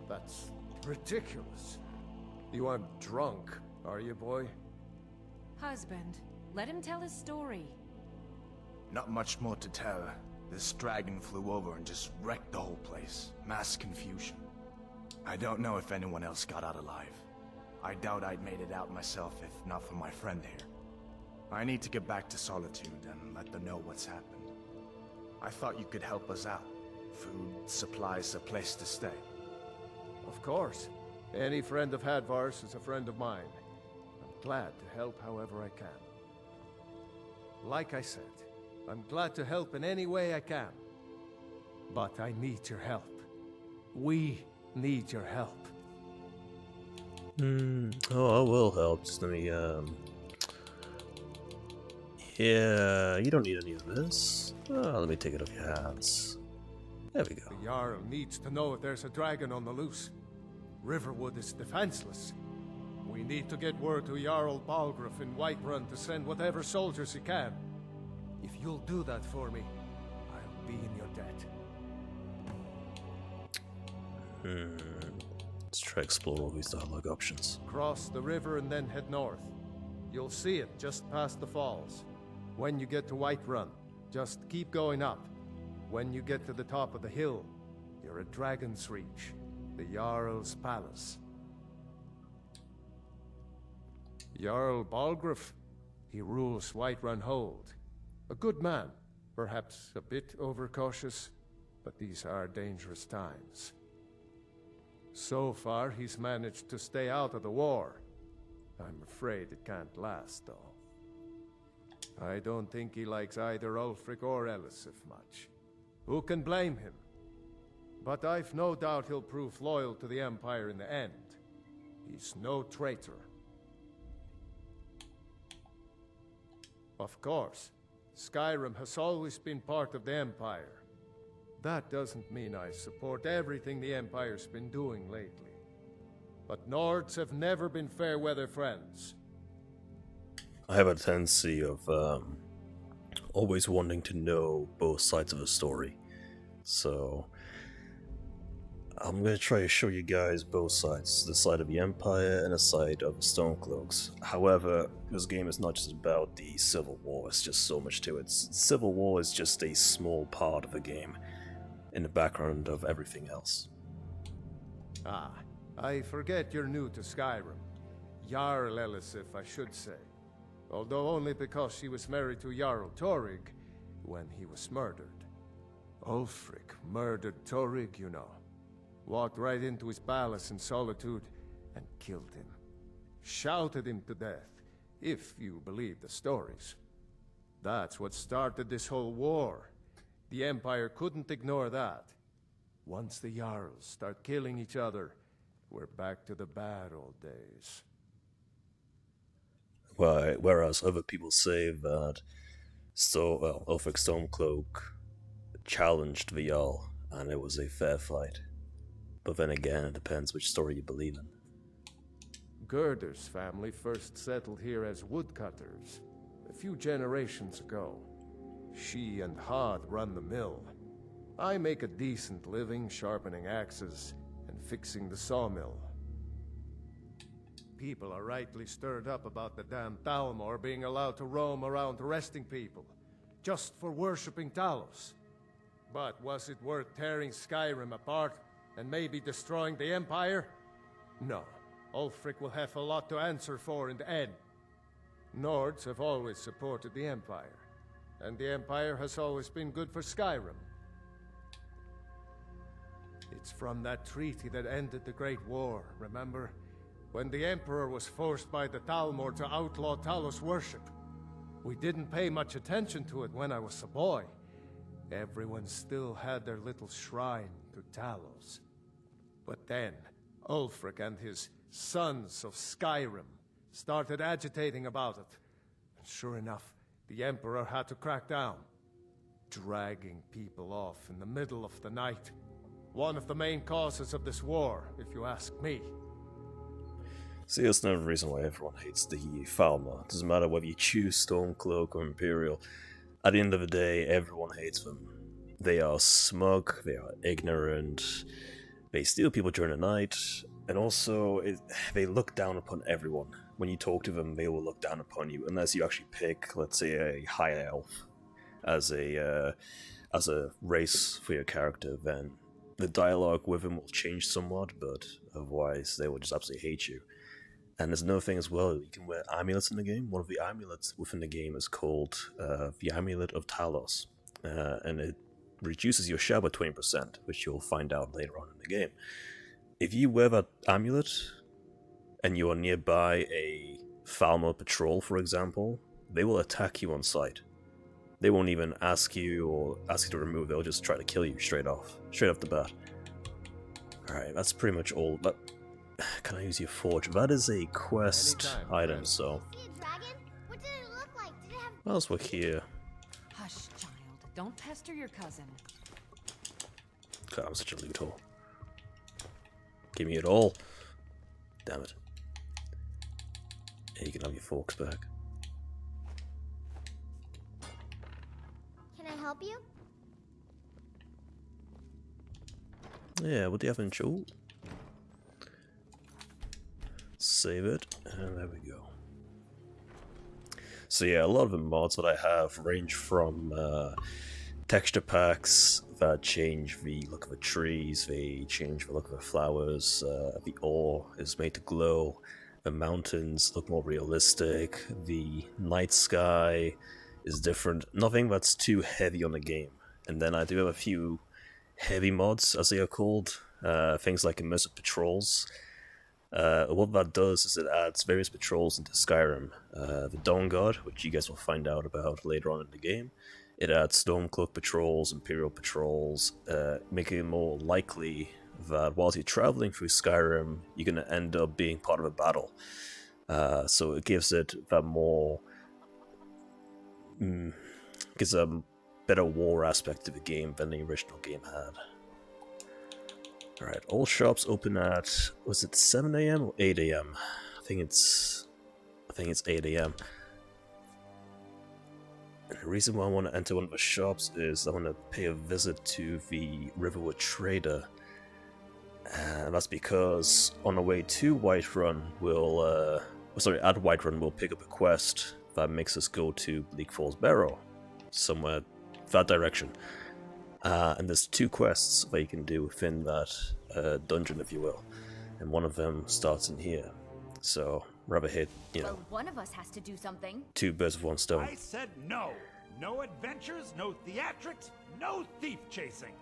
That's ridiculous. You aren't drunk, are you, boy? Husband, let him tell his story. Not much more to tell. This dragon flew over and just wrecked the whole place. Mass confusion. I don't know if anyone else got out alive. I doubt I'd made it out myself if not for my friend here. I need to get back to Solitude and let them know what's happened. I thought you could help us out. Food, supplies, a place to stay. Of course. Any friend of Hadvar's is a friend of mine. I'm glad to help however I can. Like I said, I'm glad to help in any way I can. But I need your help. We need your help. Oh, I will help. Just let me, Yeah, you don't need any of this. Oh, let me take it off your hands. There we go. The Jarl needs to know if there's a dragon on the loose. Riverwood is defenseless. We need to get word to Jarl Balgruuf in Whiterun to send whatever soldiers he can. If you'll do that for me, I'll be in your debt. Let's try to explore all these dialogue options. Cross the river and then head north. You'll see it just past the falls. When you get to Whiterun, just keep going up. When you get to the top of the hill, you're at Dragon's Reach, the Jarl's palace. Jarl Balgruuf, he rules Whiterun Hold. A good man, perhaps a bit overcautious, but these are dangerous times. So far, he's managed to stay out of the war. I'm afraid it can't last, though. I don't think he likes either Ulfric or Elisif much. Who can blame him? But I've no doubt he'll prove loyal to the Empire in the end. He's no traitor. Of course, Skyrim has always been part of the Empire. That doesn't mean I support everything the Empire's been doing lately. But Nords have never been fair-weather friends. I have a tendency of always wanting to know both sides of a story. So I'm going to try to show you guys both sides. The side of the Empire and the side of the Stormcloaks. However, this game is not just about the Civil War, it's just so much to it. Civil War is just a small part of the game. in the background of everything else. Ah, I forget you're new to Skyrim. Jarl Elisif, I should say. Although only because she was married to Jarl Torrig when he was murdered. Ulfric murdered Torrig, you know. Walked right into his palace in Solitude and killed him. Shouted him to death, if you believe the stories. That's what started this whole war. The Empire couldn't ignore that. Once the Jarls start killing each other, we're back to the bad old days. Whereas other people say that Ulfric Stormcloak challenged the Jarl, and it was a fair fight. But then again, it depends which story you believe in. Gerder's family first settled here as woodcutters a few generations ago. She and Hod run the mill. I make a decent living sharpening axes and fixing the sawmill. People are rightly stirred up about the damn Thalmor being allowed to roam around arresting people, just for worshipping Talos. But was it worth tearing Skyrim apart and maybe destroying the Empire? No. Ulfric will have a lot to answer for in the end. Nords have always supported the Empire, and the Empire has always been good for Skyrim. It's from that treaty that ended the Great War, remember? When the Emperor was forced by the Thalmor to outlaw Talos worship. We didn't pay much attention to it when I was a boy. Everyone still had their little shrine to Talos. But then, Ulfric and his Sons of Skyrim started agitating about it. And sure enough, the Emperor had to crack down. Dragging people off in the middle of the night. One of the main causes of this war, if you ask me. See, that's another reason why everyone hates the Thalmor. It doesn't matter whether you choose Stormcloak or Imperial. At the end of the day, everyone hates them. They are smug, they are ignorant, they steal people during the night, and also they look down upon everyone. When you talk to them, they will look down upon you, unless you actually pick, let's say, a high elf as a race for your character. Then the dialogue with them will change somewhat, but otherwise they will just absolutely hate you. And there's another thing as well, you can wear amulets in the game. One of the amulets within the game is called the Amulet of Talos, and it reduces your shell by 20%, which you'll find out later on in the game. If you wear that amulet, and you are nearby a Thalmor patrol, for example, they will attack you on sight. They won't even ask you to remove, they'll just try to kill you straight off the bat. Alright, that's pretty much all. But can I use your forge? That is a quest item, so. What did it look like? Did it have... What else we're here? Hush, child. Don't pester your cousin. God, I'm such a loot hole. Give me it all. Damn it. Yeah, you can have your forks back. Can I help you? Yeah, what do you have in show? Save it, and there we go. So yeah, a lot of the mods that I have range from texture packs that change the look of the trees, they change the look of the flowers, the ore is made to glow, the mountains look more realistic, the night sky is different, nothing that's too heavy on the game. And then I do have a few heavy mods, as they are called, things like immersive patrols. What that does is it adds various patrols into Skyrim. The Dawn Guard, which you guys will find out about later on in the game. It adds Stormcloak patrols, Imperial patrols, making it more likely that whilst you're traveling through Skyrim, you're going to end up being part of a battle. So it gives it that more... gives a better war aspect to the game than the original game had. Alright, all shops open at, was it 7 AM or 8 AM? I think it's 8 AM. And the reason why I want to enter one of the shops is I want to pay a visit to the Riverwood Trader. And that's because on the way to Whiterun, at Whiterun we'll pick up a quest that makes us go to Bleak Falls Barrow, somewhere that direction. And there's 2 quests that you can do within that dungeon, if you will. And one of them starts in here. So, rather hit, you know, Well, one of us has to do something. 2 birds with 1 stone. I said no. No adventures, no theatrics, no thief chasing.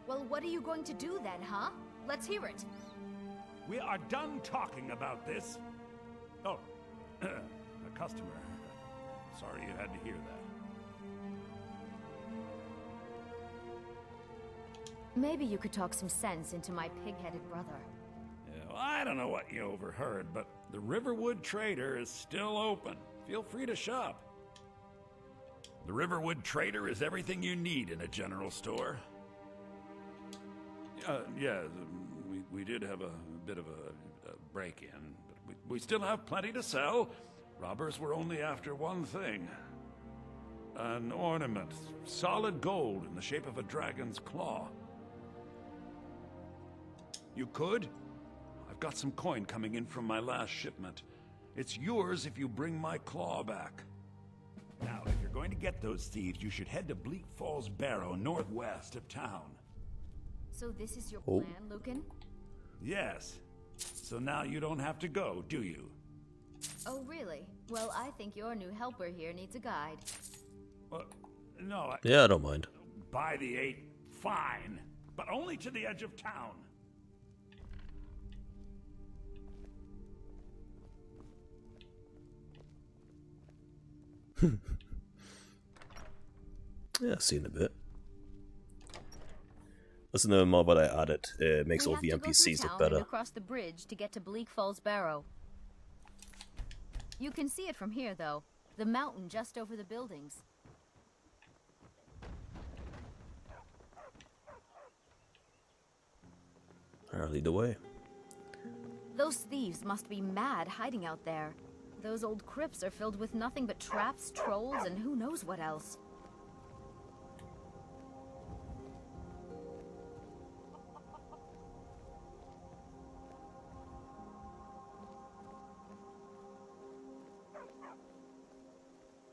Well, what are you going to do then, huh? Let's hear it. We are done talking about this. Oh, a customer. Sorry you had to hear that. Maybe you could talk some sense into my pig-headed brother. Yeah, well, I don't know what you overheard, but the Riverwood Trader is still open. Feel free to shop. The Riverwood Trader is everything you need in a general store. Yeah, we did have a bit of a break-in, but we still have plenty to sell. Robbers were only after one thing. An ornament, solid gold in the shape of a dragon's claw. You could? I've got some coin coming in from my last shipment. It's yours if you bring my claw back. Now, if you're going to get those thieves, you should head to Bleak Falls Barrow, northwest of town. So this is your plan, Lucan? Yes. So now you don't have to go, do you? Oh, really? Well, I think your new helper here needs a guide. No, Yeah, I don't mind. By the 8, fine. But only to the edge of town. Yeah, seen a bit. That's another mod that I added. It makes all the NPCs look better. Across the bridge to get to Bleak Falls Barrow. You can see it from here, though. The mountain just over the buildings. I'll lead the way. Those thieves must be mad hiding out there. Those old crypts are filled with nothing but traps, trolls, and who knows what else.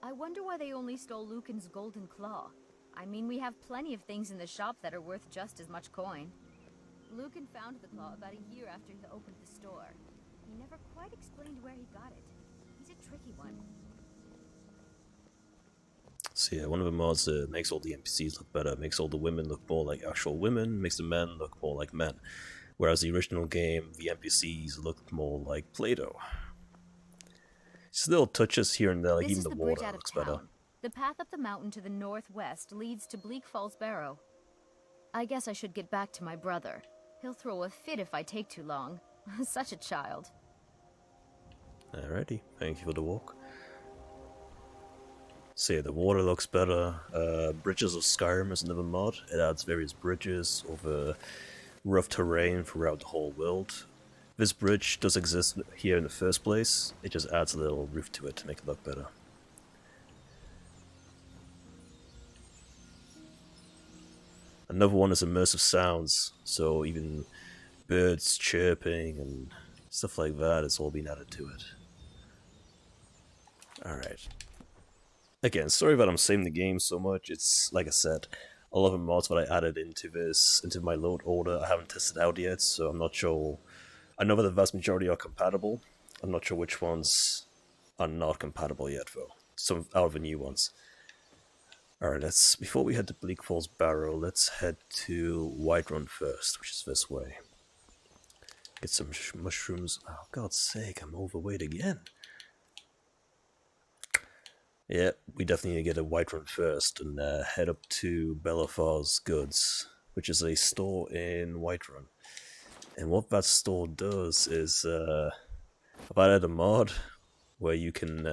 I wonder why they only stole Lucan's golden claw. I mean, we have plenty of things in the shop that are worth just as much coin. Lucan found the claw about a year after he opened the store. He never quite explained where he got it. He's a tricky one. So yeah, one of the mods makes all the NPCs look better, makes all the women look more like actual women, makes the men look more like men. Whereas the original game, the NPCs looked more like Play-Doh. Still touches here and there, like even the water looks better. The path up the mountain to the northwest leads to Bleak Falls Barrow. I guess I should get back to my brother. He'll throw a fit if I take too long. Such a child. Alrighty, thank you for the walk. So yeah, the water looks better. Bridges of Skyrim is another mod. It adds various bridges over rough terrain throughout the whole world. This bridge does exist here in the first place, it just adds a little roof to it to make it look better. Another one is immersive sounds, so even birds chirping and stuff like that is all being added to it. Alright. Again, sorry that I'm saving the game so much, it's, like I said, a lot of the mods that I added into my load order I haven't tested out yet, so I'm not sure. I know that the vast majority are compatible. I'm not sure which ones are not compatible yet, though. Some out of the new ones. Alright, before we head to Bleak Falls Barrow, let's head to Whiterun first, which is this way. Get some mushrooms. Oh, God's sake, I'm overweight again. Yeah, we definitely need to get a Whiterun first and head up to Bellafar's Goods, which is a store in Whiterun. And what that store does is, I've added a mod where you can,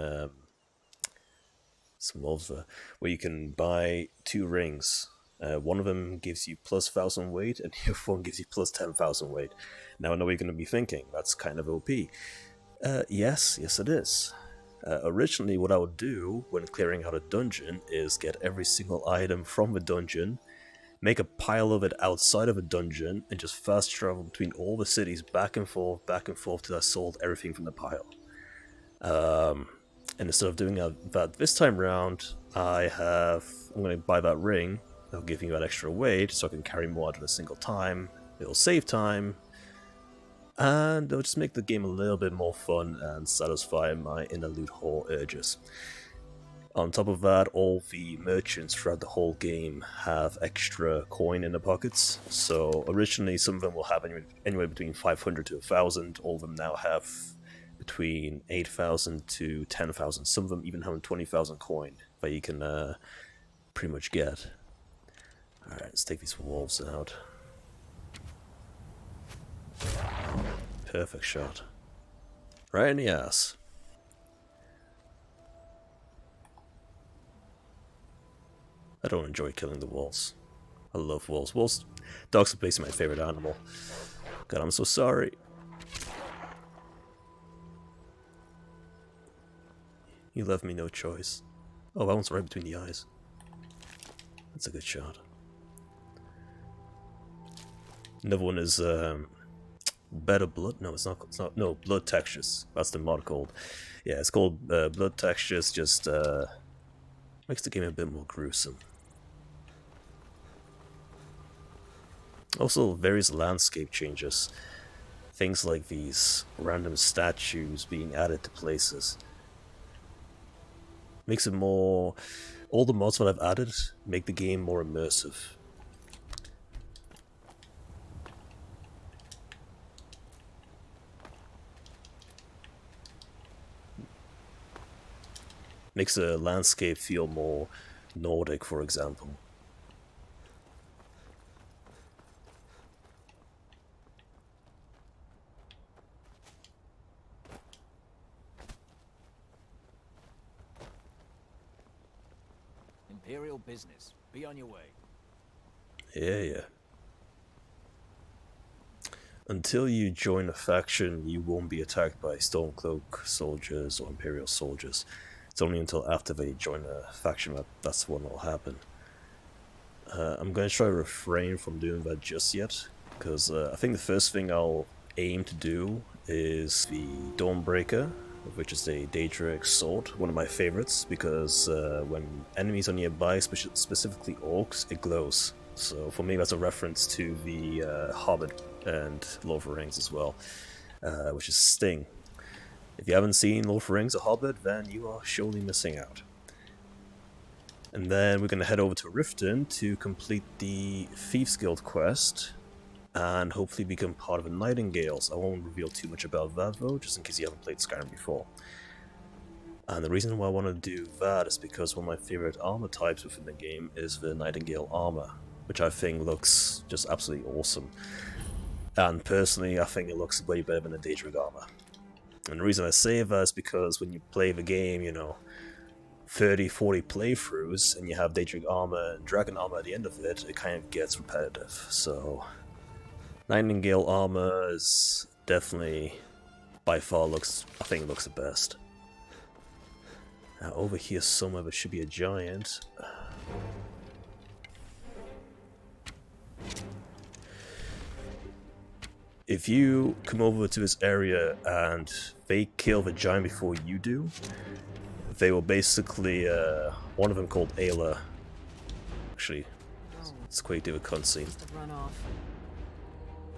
where you can buy 2 rings. One of them gives you plus 1,000 weight, and the other one gives you plus 10,000 weight. Now I know what you're going to be thinking, that's kind of OP. Yes it is. Originally what I would do when clearing out a dungeon is get every single item from the dungeon, make a pile of it outside of a dungeon, and just fast travel between all the cities back and forth till I sold everything from the pile. And instead of doing that this time round, I'm going to buy that ring, They'll give you that extra weight so I can carry more at a single time. It'll save time. And it'll just make the game a little bit more fun and satisfy my inner loot haul urges. On top of that, all the merchants throughout the whole game have extra coin in their pockets. So originally some of them will have anywhere between 500 to 1,000. All of them now have between 8,000 to 10,000. Some of them even have 20,000 coin that you can pretty much get. Alright, let's take these wolves out. Perfect shot. Right in the ass. I don't enjoy killing the wolves. I love wolves. Wolves, dogs are basically my favorite animal. God, I'm so sorry. You left me no choice. Oh, that one's right between the eyes. That's a good shot. Another one is Better Blood. No, it's not. No, Blood Textures. That's the mod called. Yeah, it's called Blood Textures. Just makes the game a bit more gruesome. Also, various landscape changes. Things like these random statues being added to places. Makes it more... All the mods that I've added make the game more immersive. Makes the landscape feel more Nordic, for example. Imperial business. Be on your way. Yeah. Until you join a faction, you won't be attacked by Stormcloak soldiers or Imperial soldiers. It's only until after they join a faction that's when it'll happen. I'm going to try to refrain from doing that just yet, because I think the first thing I'll aim to do is the Dawnbreaker, which is a Daedric sword, one of my favorites, because when enemies are nearby, specifically orcs, it glows. So for me that's a reference to the Hobbit and Lord of the Rings as well, which is Sting. If you haven't seen Lord of the Rings or Hobbit, then you are surely missing out. And then we're going to head over to Riften to complete the Thieves Guild quest, and hopefully become part of the Nightingales. I won't reveal too much about that though, just in case you haven't played Skyrim before. And the reason why I want to do that is because one of my favorite armor types within the game is the Nightingale armor, which I think looks just absolutely awesome. And personally, I think it looks way better than the Daedric armor. And the reason I say that is because when you play the game, 30, 40 playthroughs, and you have Daedric armor and Dragon armor at the end of it, it kind of gets repetitive. So Nightingale armor is definitely, by far, I think it looks the best. Now over here somewhere there should be a giant. If you come over to this area and they kill the giant before you do, they will basically, one of them called Ayla. Actually, let's quickly do a cutscene.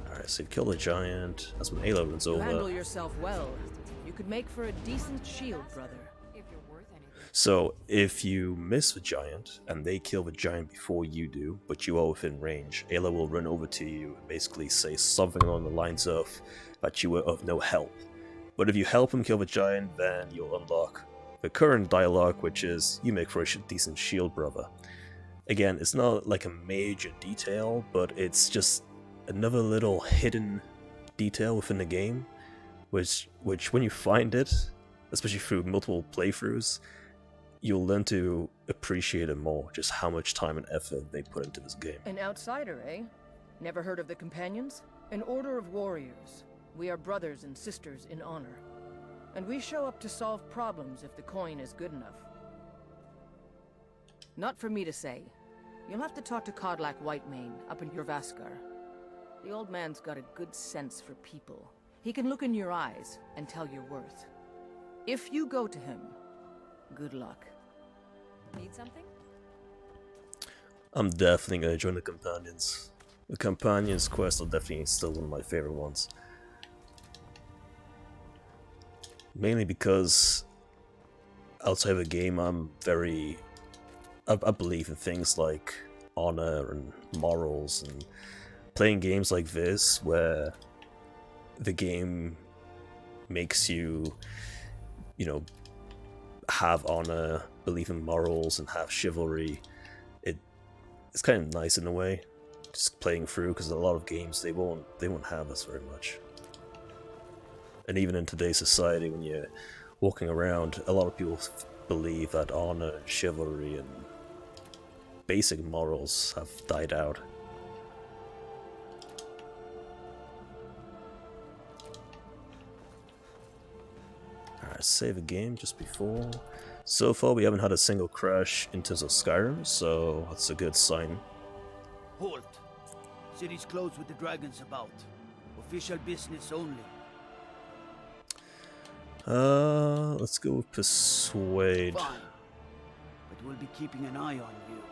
Alright, so you kill the giant, that's when Ayla runs over. Handle yourself well. You could make for a decent shield, brother. So, if you miss the giant, and they kill the giant before you do, but you are within range, Ayla will run over to you and basically say something along the lines of that you were of no help. But if you help him kill the giant, then you'll unlock the current dialogue, which is, you make for a decent shield, brother. Again, it's not like a major detail, but it's just another little hidden detail within the game, which when you find it, especially through multiple playthroughs, you'll learn to appreciate it more, just how much time and effort they put into this game. An outsider, eh? Never heard of the Companions? An order of warriors. We are brothers and sisters in honor. And we show up to solve problems if the coin is good enough. Not for me to say. You'll have to talk to Kodlak Whitemane up in Jorvaskar. The old man's got a good sense for people. He can look in your eyes and tell your worth. If you go to him, good luck. Need something? I'm definitely gonna join the companions. The companions quest are definitely still one of my favorite ones. Mainly because outside of the game, I believe in things like honor and morals, and playing games like this where the game makes you, you know, have honor, believe in morals, and have chivalry. It's kind of nice in a way, just playing through, because a lot of games they won't have this very much. And even in today's society, when you're walking around, a lot of people believe that honor, chivalry, and basic morals have died out. Alright, save a game just before. So far we haven't had a single crash in terms of Skyrim, so that's a good sign. Halt! City's closed with the dragons about. Official business only. Let's go with Persuade. Fine. But we'll be keeping an eye on you.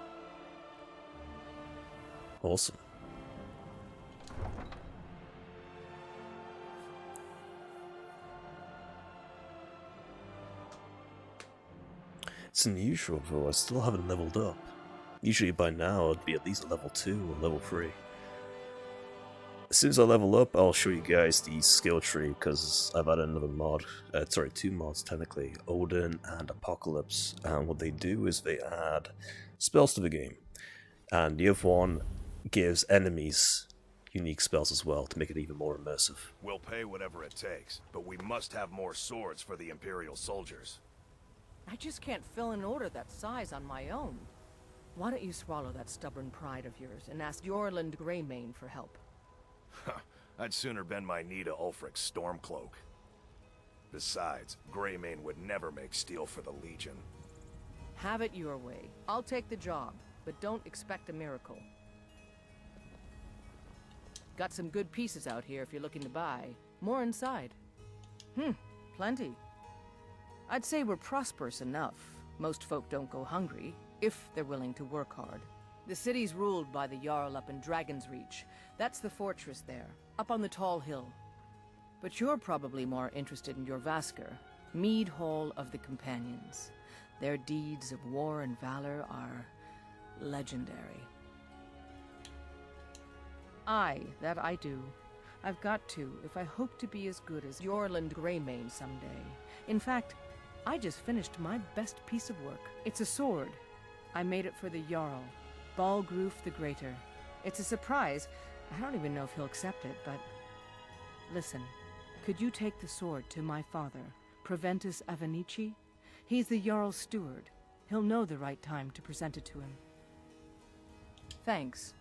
Awesome. It's unusual though, I still haven't leveled up. Usually by now I'd be at least level 2 or level 3. As soon as I level up, I'll show you guys the skill tree, because I've added another mod, sorry, 2 mods technically, Odin and Apocalypse, and what they do is they add spells to the game, and the other one gives enemies unique spells as well to make it even more immersive. We'll pay whatever it takes, but we must have more swords for the Imperial soldiers. I just can't fill an order that size on my own. Why don't you swallow that stubborn pride of yours and ask Yorland Greymane for help? I'd sooner bend my knee to Ulfric's Stormcloak. Besides, Greymane would never make steel for the Legion. Have it your way. I'll take the job, but don't expect a miracle. Got some good pieces out here if you're looking to buy. More inside. Plenty. I'd say we're prosperous enough. Most folk don't go hungry, if they're willing to work hard. The city's ruled by the Jarl up in Dragon's Reach. That's the fortress there, up on the tall hill. But you're probably more interested in your Vasker, Mead Hall of the Companions. Their deeds of war and valor are legendary. Aye, that I do. I've got to, if I hope to be as good as Yorland Greymane someday. In fact, I just finished my best piece of work. It's a sword. I made it for the Jarl, Balgroof the Greater. It's a surprise. I don't even know if he'll accept it, but... Listen, could you take the sword to my father, Proventus Avenici? He's the Jarl's steward. He'll know the right time to present it to him. Thanks.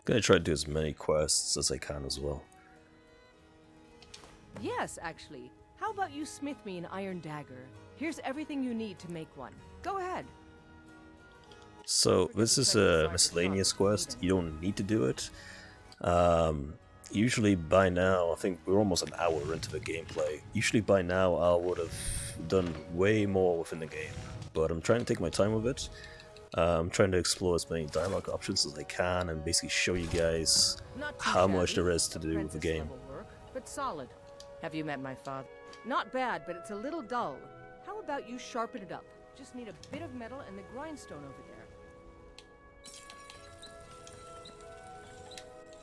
Gonna try to do as many quests as I can as well. Yes, actually. How about you smith me an iron dagger? Here's everything you need to make one. Go ahead. So, this is a miscellaneous quest. You don't need to do it. Usually by now, I think we're almost an hour into the gameplay. Usually by now I would have done way more within the game. But I'm trying to take my time with it. I'm trying to explore as many dialogue options as I can and basically show you guys how much there is to do with the game. Work, but solid. Have you met my father? Not bad, but it's a little dull. How about you sharpen it up? Just need a bit of metal and the grindstone over there.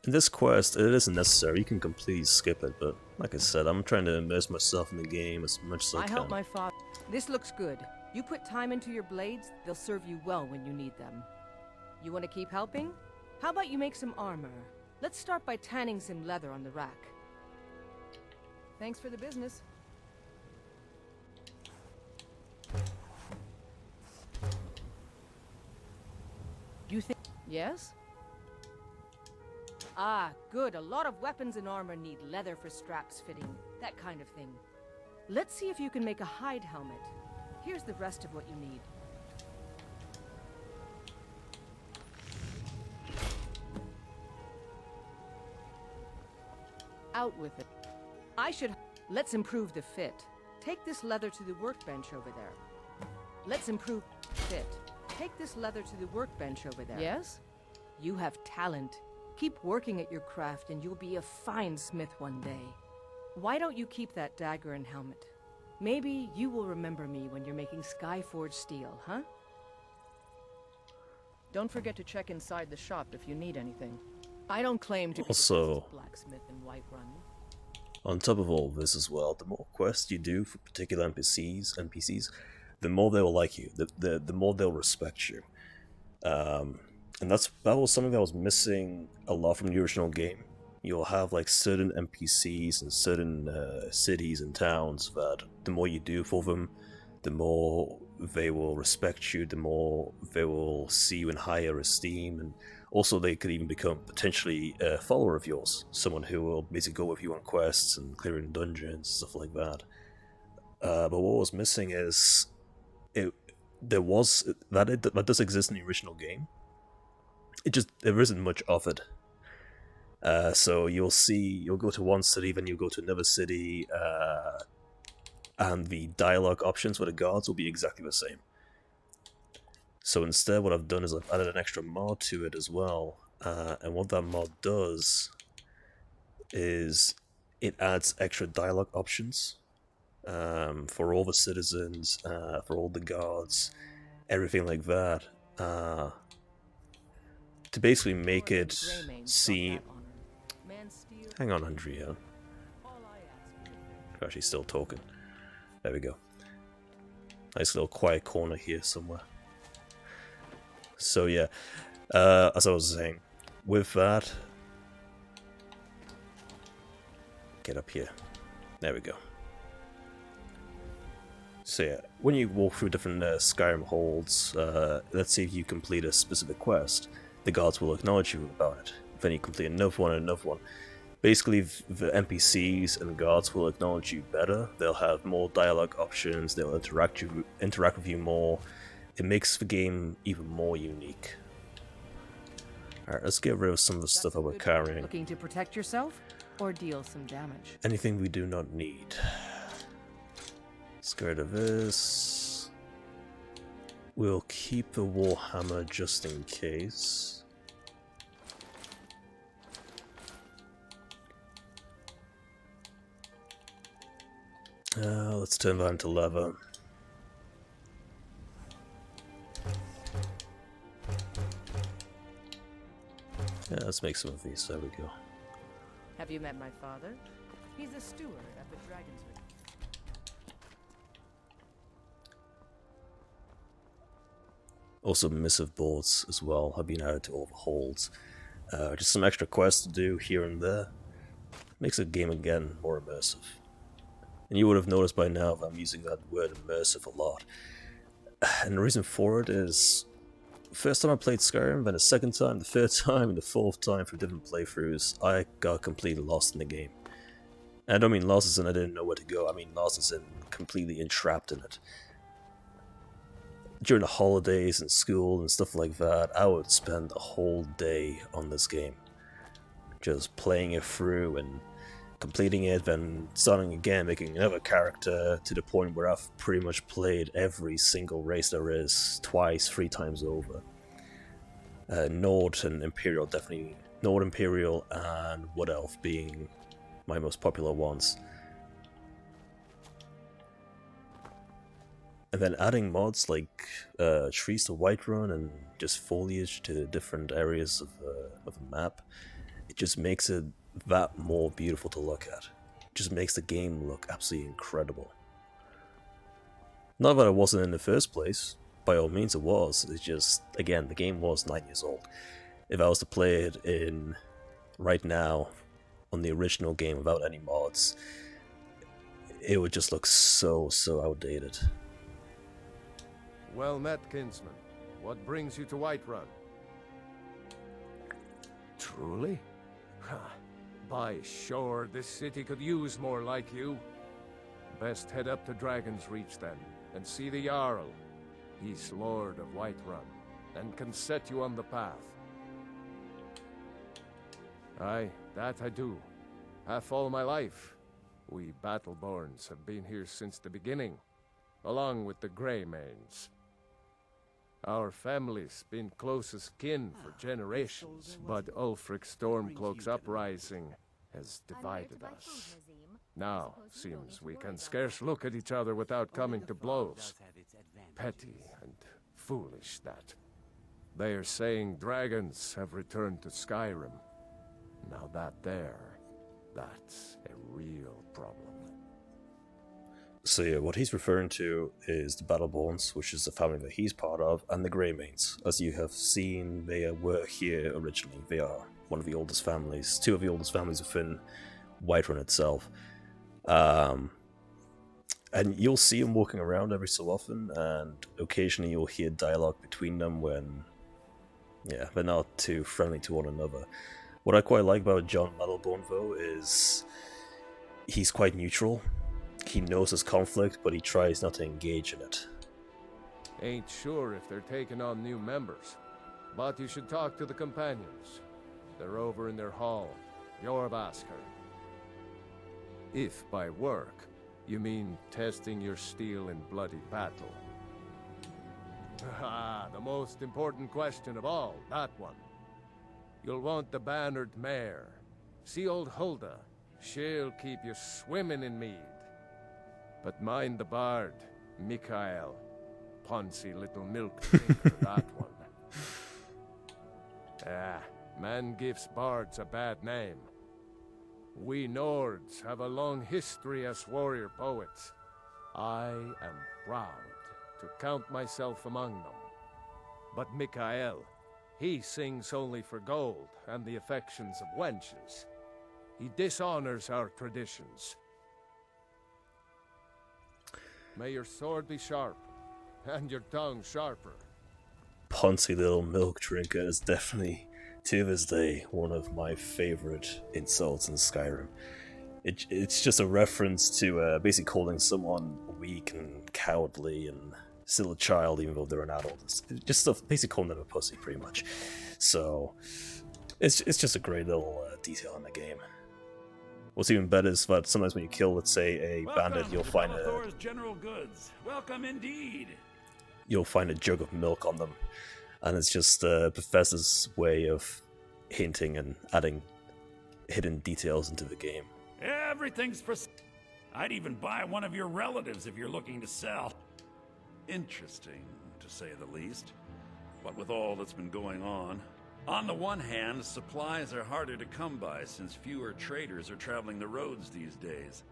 In this quest, it isn't necessary. You can completely skip it, but like I said, I'm trying to immerse myself in the game as much as I can. I help my father. This looks good. You put time into your blades, they'll serve you well when you need them. You want to keep helping? How about you make some armor? Let's start by tanning some leather on the rack. Thanks for the business. You think... Yes? Ah, good. A lot of weapons and armor need leather for straps fitting, that kind of thing. Let's see if you can make a hide helmet. Here's the rest of what you need. Out with it. Let's improve the fit. Take this leather to the workbench over there. Let's improve fit. take this leather to the workbench over there. Yes? You have talent. Keep working at your craft and you'll be a fine smith one day. Why don't you keep that dagger and helmet? Maybe you will remember me when you're making Skyforge steel, huh? Don't forget to check inside the shop if you need anything. I don't claim to be the best blacksmith in Whiterun. On top of all this as well, the more quests you do for particular NPCs, the more they will like you, the more they'll respect you. And that was something that was missing a lot from the original game. You'll have like certain NPCs and certain cities and towns that the more you do for them, the more they will respect you, the more they will see you in higher esteem, and also they could even become potentially a follower of yours, someone who will basically go with you on quests and clearing dungeons, stuff like that. But what was missing is that does exist in the original game. There isn't much of it. So you'll go to one city, then you'll go to another city, and the dialogue options for the guards will be exactly the same. So instead what I've done is I've added an extra mod to it as well, and what that mod does is it adds extra dialogue options for all the citizens, for all the guards, everything like that, to basically make it seem... Hang on, Andrea. Gosh, he's still talking. There we go. Nice little quiet corner here somewhere. So yeah, as I was saying, with that... Get up here. There we go. So yeah, when you walk through different Skyrim holds, let's say if you complete a specific quest, the guards will acknowledge you about it. Then you complete another one and another one. Basically, the NPCs and guards will acknowledge you better. They'll have more dialogue options. They'll interact with you more. It makes the game even more unique. Alright, let's get rid of some of the stuff that we're carrying. Looking to protect yourself or deal some damage? Anything we do not need. Let's get rid of this. We'll keep the warhammer just in case. Let's turn that into leather. Yeah, let's make some of these. There we go. Have you met my father? He's a steward at the Dragon's Reach. Also, missive boards as well have been added to Overhauls. Just some extra quests to do here and there. Makes the game again more immersive. And you would have noticed by now that I'm using that word immersive a lot. And the reason for it is, first time I played Skyrim, then the second time, the third time, and the fourth time for different playthroughs, I got completely lost in the game. And I don't mean lost as in I didn't know where to go, I mean lost as in completely entrapped in it. During the holidays and school and stuff like that, I would spend a whole day on this game. Just playing it through and completing it, then starting again, making another character, to the point where I've pretty much played every single race there is, twice, 3 times over. Nord and Imperial, definitely. Nord, Imperial, and Wood Elf being my most popular ones. And then adding mods like trees to Whiterun and just foliage to different areas of the map, it just makes it that more beautiful to look at. It just makes the game look absolutely incredible. Not that it wasn't in the first place, by all means it was, it's just, again, the game was 9 years old. If I was to play it in right now, on the original game without any mods, it would just look so outdated. Well met, kinsman. What brings you to Whiterun? Truly? Ha! By sure, this city could use more like you. Best head up to Dragon's Reach then, and see the Jarl. He's Lord of Whiterun, and can set you on the path. Aye, that I do. Half all my life. We Battleborns have been here since the beginning, along with the Greymanes. Our family's been closest kin for generations, but Ulfric Stormcloak's uprising has divided us. Now, seems we can scarce look at each other without coming to blows. Petty and foolish, that. They are saying dragons have returned to Skyrim. Now that's a real problem. So yeah, what he's referring to is the Battleborns, which is the family that he's part of, and the Greymanes. As you have seen, they were here originally. They are one of the oldest families, two of the oldest families within Whiterun itself. And you'll see them walking around every so often, and occasionally you'll hear dialogue between them when, yeah, they're not too friendly to one another. What I quite like about John Battleborn, though, is he's quite neutral. He knows his conflict, but he tries not to engage in it. Ain't sure if they're taking on new members, but you should talk to the companions. They're over in their hall, Jorvaskr. If by work, you mean testing your steel in bloody battle. Ah, the most important question of all, that one. You'll want the bannered mare. See old Hulda, she'll keep you swimming in mead. But mind the bard, Mikael. Poncy little milk drinker, that one. Man gives bards a bad name. We Nords have a long history as warrior poets. I am proud to count myself among them. But Mikael, he sings only for gold and the affections of wenches. He dishonors our traditions. May your sword be sharp, and your tongue sharper. Poncy little milk drinker is definitely, to this day, one of my favorite insults in Skyrim. It's just a reference to basically calling someone weak and cowardly and still a child even though they're an adult. It's just basically calling them a pussy, pretty much. So, it's just a great little detail in the game. What's even better is that sometimes when you kill, let's say, a bandit, you'll find General Goods. Welcome indeed. You'll find a jug of milk on them, and it's just Bethesda's way of hinting and adding hidden details into the game. Everything's for. I'd even buy one of your relatives if you're looking to sell. Interesting, to say the least. What with all that's been going on. On the one hand, supplies are harder to come by since fewer traders are traveling the roads these days.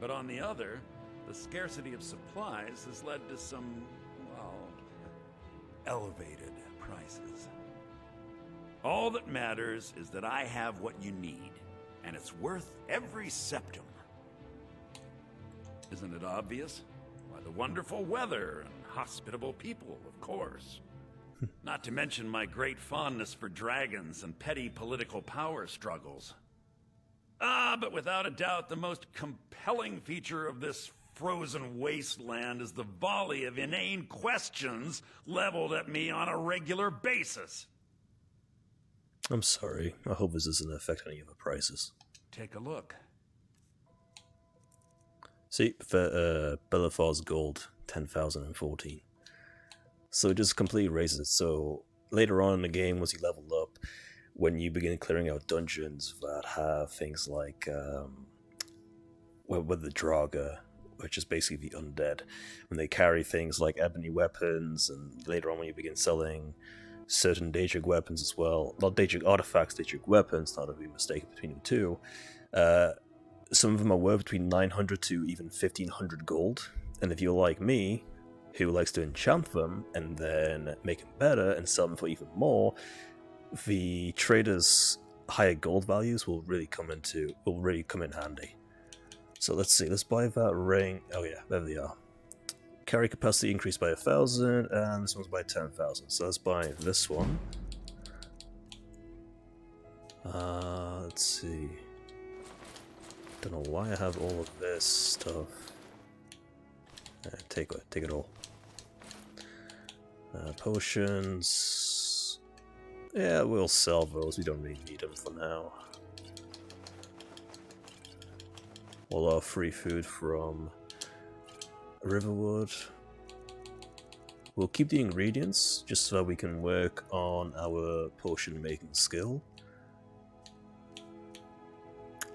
But on the other, the scarcity of supplies has led to some, well, elevated prices. All that matters is that I have what you need, and it's worth every septum. Isn't it obvious? Why, the wonderful weather and hospitable people, of course. Not to mention my great fondness for dragons and petty political power struggles. But without a doubt, the most compelling feature of this frozen wasteland is the volley of inane questions leveled at me on a regular basis. I'm sorry. I hope this doesn't affect any of the prices. Take a look. See, Bellafar's gold, 10,014. So it just completely raises it. So later on in the game, once you level up, when you begin clearing out dungeons that have things like with the Draga, which is basically the undead, when they carry things like ebony weapons, and later on when you begin selling certain Daedric weapons as well, not Daedric artifacts, Daedric weapons, not to be mistaken between the two, some of them are worth between 900 to even 1,500 gold, and if you're like me, who likes to enchant them and then make them better and sell them for even more, the traders' higher gold values will really come in handy. So let's see, let's buy that ring. Oh yeah, there they are. Carry capacity increased by 1,000, and this one's by 10,000. So let's buy this one. Let's see. Don't know why I have all of this stuff. Take it all. Potions. Yeah, we'll sell those. We don't really need them for now. All our free food from Riverwood. We'll keep the ingredients just so we can work on our potion making skill.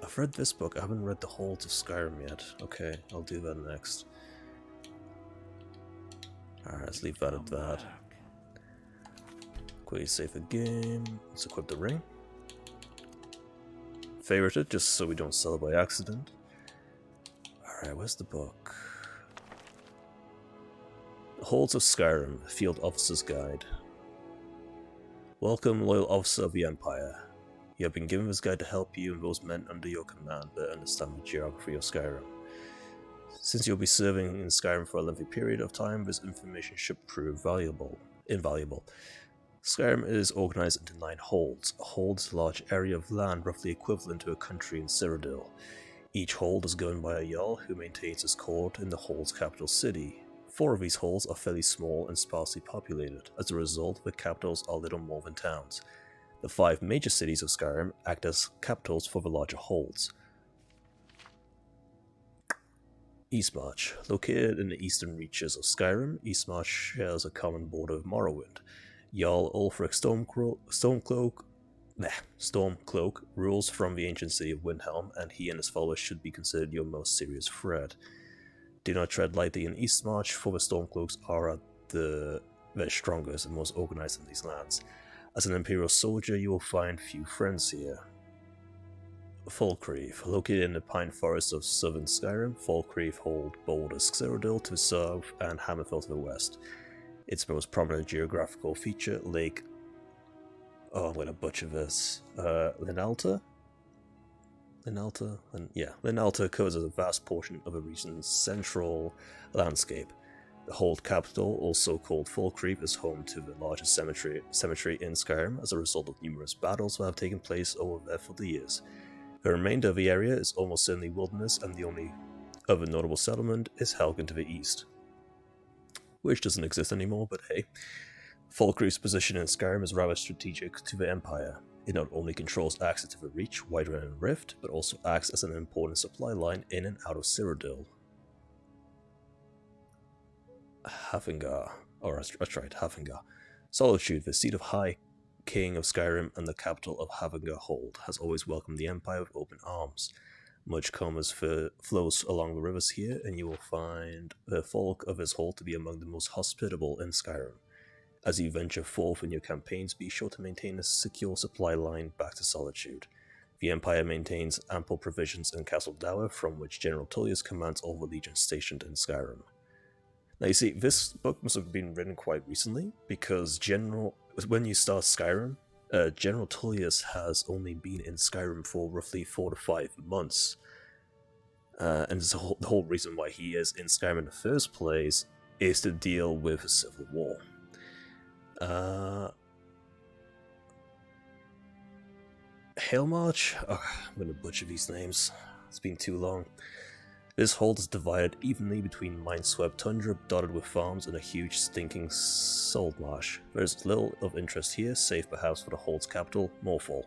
I've read this book, I haven't read the Holds of Skyrim yet. Okay, I'll do that next. Alright, let's leave that at that. Quickly save the game. Let's equip the ring. Favorite it, just so we don't sell it by accident. Alright, where's the book? The Holds of Skyrim, Field Officer's Guide. Welcome, loyal officer of the Empire. You have been given this guide to help you and those men under your command better understand the geography of Skyrim. Since you'll be serving in Skyrim for a lengthy period of time, this information should prove invaluable. Skyrim is organized into 9 holds. A hold is a large area of land roughly equivalent to a country in Cyrodiil. Each hold is governed by a Jarl who maintains his court in the hold's capital city. 4 of these holds are fairly small and sparsely populated. As a result, the capitals are little more than towns. The 5 major cities of Skyrim act as capitals for the larger holds. Eastmarch. Located in the eastern reaches of Skyrim, Eastmarch shares a common border with Morrowind. Jarl Ulfric Stormcloak rules from the ancient city of Windhelm, and he and his followers should be considered your most serious threat. Do not tread lightly in Eastmarch, for the Stormcloaks are at their strongest and most organized in these lands. As an Imperial soldier, you will find few friends here. Falkreath. Located in the pine forests of southern Skyrim, Falkreath hold borders Cyrodiil to the south and Hammerfell to the west. Its most prominent geographical feature, Lake... Oh, I'm going to butcher this. Linalta? Linalta covers a vast portion of the region's central landscape. The hold capital, also called Falkreath, is home to the largest cemetery in Skyrim as a result of numerous battles that have taken place over there for the years. The remainder of the area is almost certainly wilderness, and the only other notable settlement is Helgen to the east. Which doesn't exist anymore, but hey. Falkreath's position in Skyrim is rather strategic to the Empire. It not only controls access to the Reach, Whiterun and Rift, but also acts as an important supply line in and out of Cyrodiil. Hafingar. Oh, that's right, Hafingar. Solitude, the seat of High King of Skyrim and the capital of Hafingar Hold, has always welcomed the Empire with open arms. Much commerce flows along the rivers here, and you will find the folk of his hold to be among the most hospitable in Skyrim. As you venture forth in your campaigns, be sure to maintain a secure supply line back to Solitude. The Empire maintains ample provisions in Castle Dower, from which General Tullius commands all the legions stationed in Skyrim. Now you see, this book must have been written quite recently, because when you start Skyrim, General Tullius has only been in Skyrim for roughly 4 to 5 months. And the whole reason why he is in Skyrim in the first place is to deal with a civil war. Hailmarch? Oh, I'm going to butcher these names. It's been too long. This hold is divided evenly between mine-swept tundra dotted with farms and a huge stinking salt marsh. There is little of interest here, save perhaps for the hold's capital, Morphol.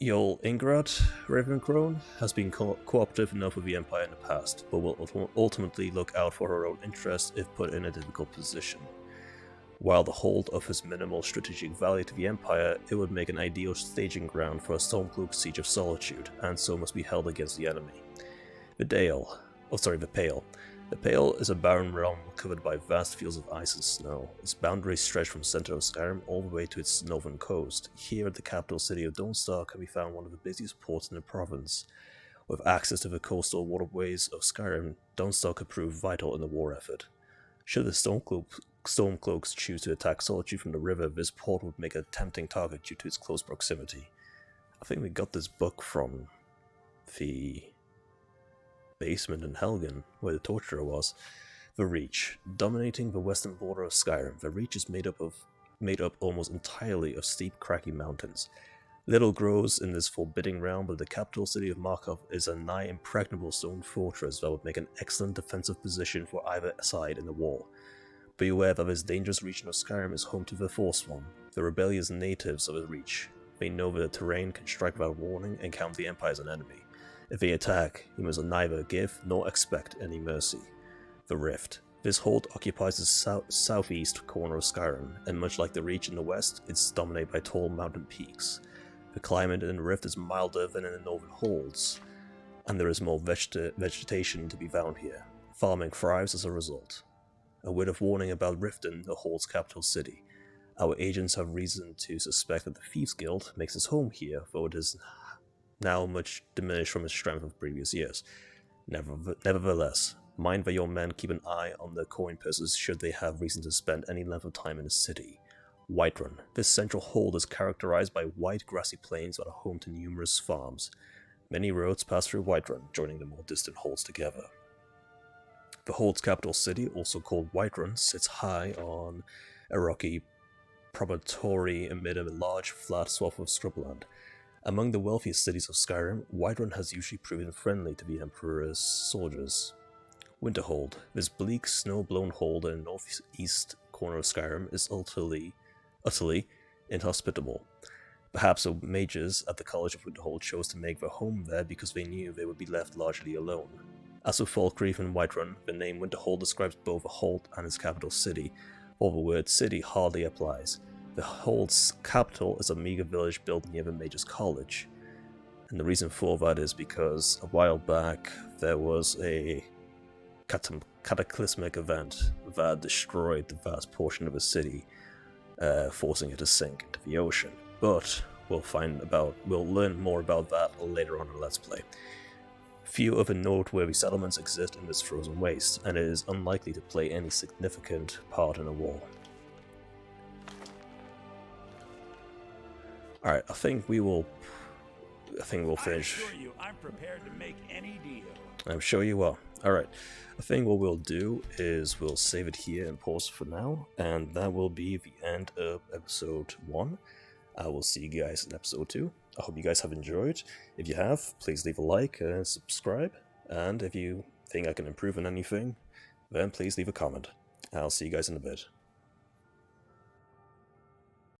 Yol Ingrad Ravencrone has been cooperative enough with the Empire in the past, but will ultimately look out for her own interests if put in a difficult position. While the hold offers minimal strategic value to the Empire, it would make an ideal staging ground for a Stormcloak siege of Solitude, and so must be held against the enemy. The Pale. The Pale is a barren realm covered by vast fields of ice and snow. Its boundaries stretch from the center of Skyrim all the way to its northern coast. Here at the capital city of Dawnstar can be found one of the busiest ports in the province. With access to the coastal waterways of Skyrim, Dawnstar could prove vital in the war effort. Should the Stormcloaks choose to attack Solitude from the river, this port would make a tempting target due to its close proximity. I think we got this book from the basement in Helgen, where the torturer was. The Reach. Dominating the western border of Skyrim, the Reach is made up almost entirely of steep, craggy mountains. Little grows in this forbidding realm, but the capital city of Markov is a nigh impregnable stone fortress that would make an excellent defensive position for either side in the war. Be aware that this dangerous region of Skyrim is home to the Forsworn, the rebellious natives of the Reach. They know that the terrain can strike without warning and count the Empire as an enemy. If they attack, you must neither give nor expect any mercy. The Rift. This hold occupies the southeast corner of Skyrim, and much like the reach in the west, it's dominated by tall mountain peaks. The climate in the rift is milder than in the northern holds, and there is more vegetation to be found here. Farming thrives as a result. A word of warning about Riften, the hold's capital city. Our agents have reason to suspect that the Thieves Guild makes its home here, though it is now much diminished from its strength of previous years. Nevertheless, mind that your men keep an eye on their coin purses should they have reason to spend any length of time in the city. Whiterun. This central hold is characterized by wide grassy plains that are home to numerous farms. Many roads pass through Whiterun, joining the more distant holds together. The hold's capital city, also called Whiterun, sits high on a rocky promontory amid a large, flat swath of scrubland. Among the wealthiest cities of Skyrim, Whiterun has usually proven friendly to the Emperor's soldiers. Winterhold. This bleak, snow-blown hold in the northeast corner of Skyrim is utterly inhospitable. Perhaps the mages at the College of Winterhold chose to make their home there because they knew they would be left largely alone. As with Falkreath and Whiterun, the name Winterhold describes both the hold and its capital city, while the word city hardly applies. The hold's capital is a meager village built near the mage's college, and the reason for that is because a while back there was a cataclysmic event that destroyed the vast portion of the city, forcing it to sink into the ocean. But we'll learn more about that later on in Let's Play. Few other noteworthy settlements exist in this frozen waste, and it is unlikely to play any significant part in a war. Alright, I think we'll finish. I assure you, I'm prepared to make any deal. I'm sure you are. Alright, I think what we'll do is we'll save it here and pause for now, and that will be the end of episode 1. I will see you guys in episode 2. I hope you guys have enjoyed. If you have, please leave a like and subscribe. And if you think I can improve on anything, then please leave a comment. I'll see you guys in a bit.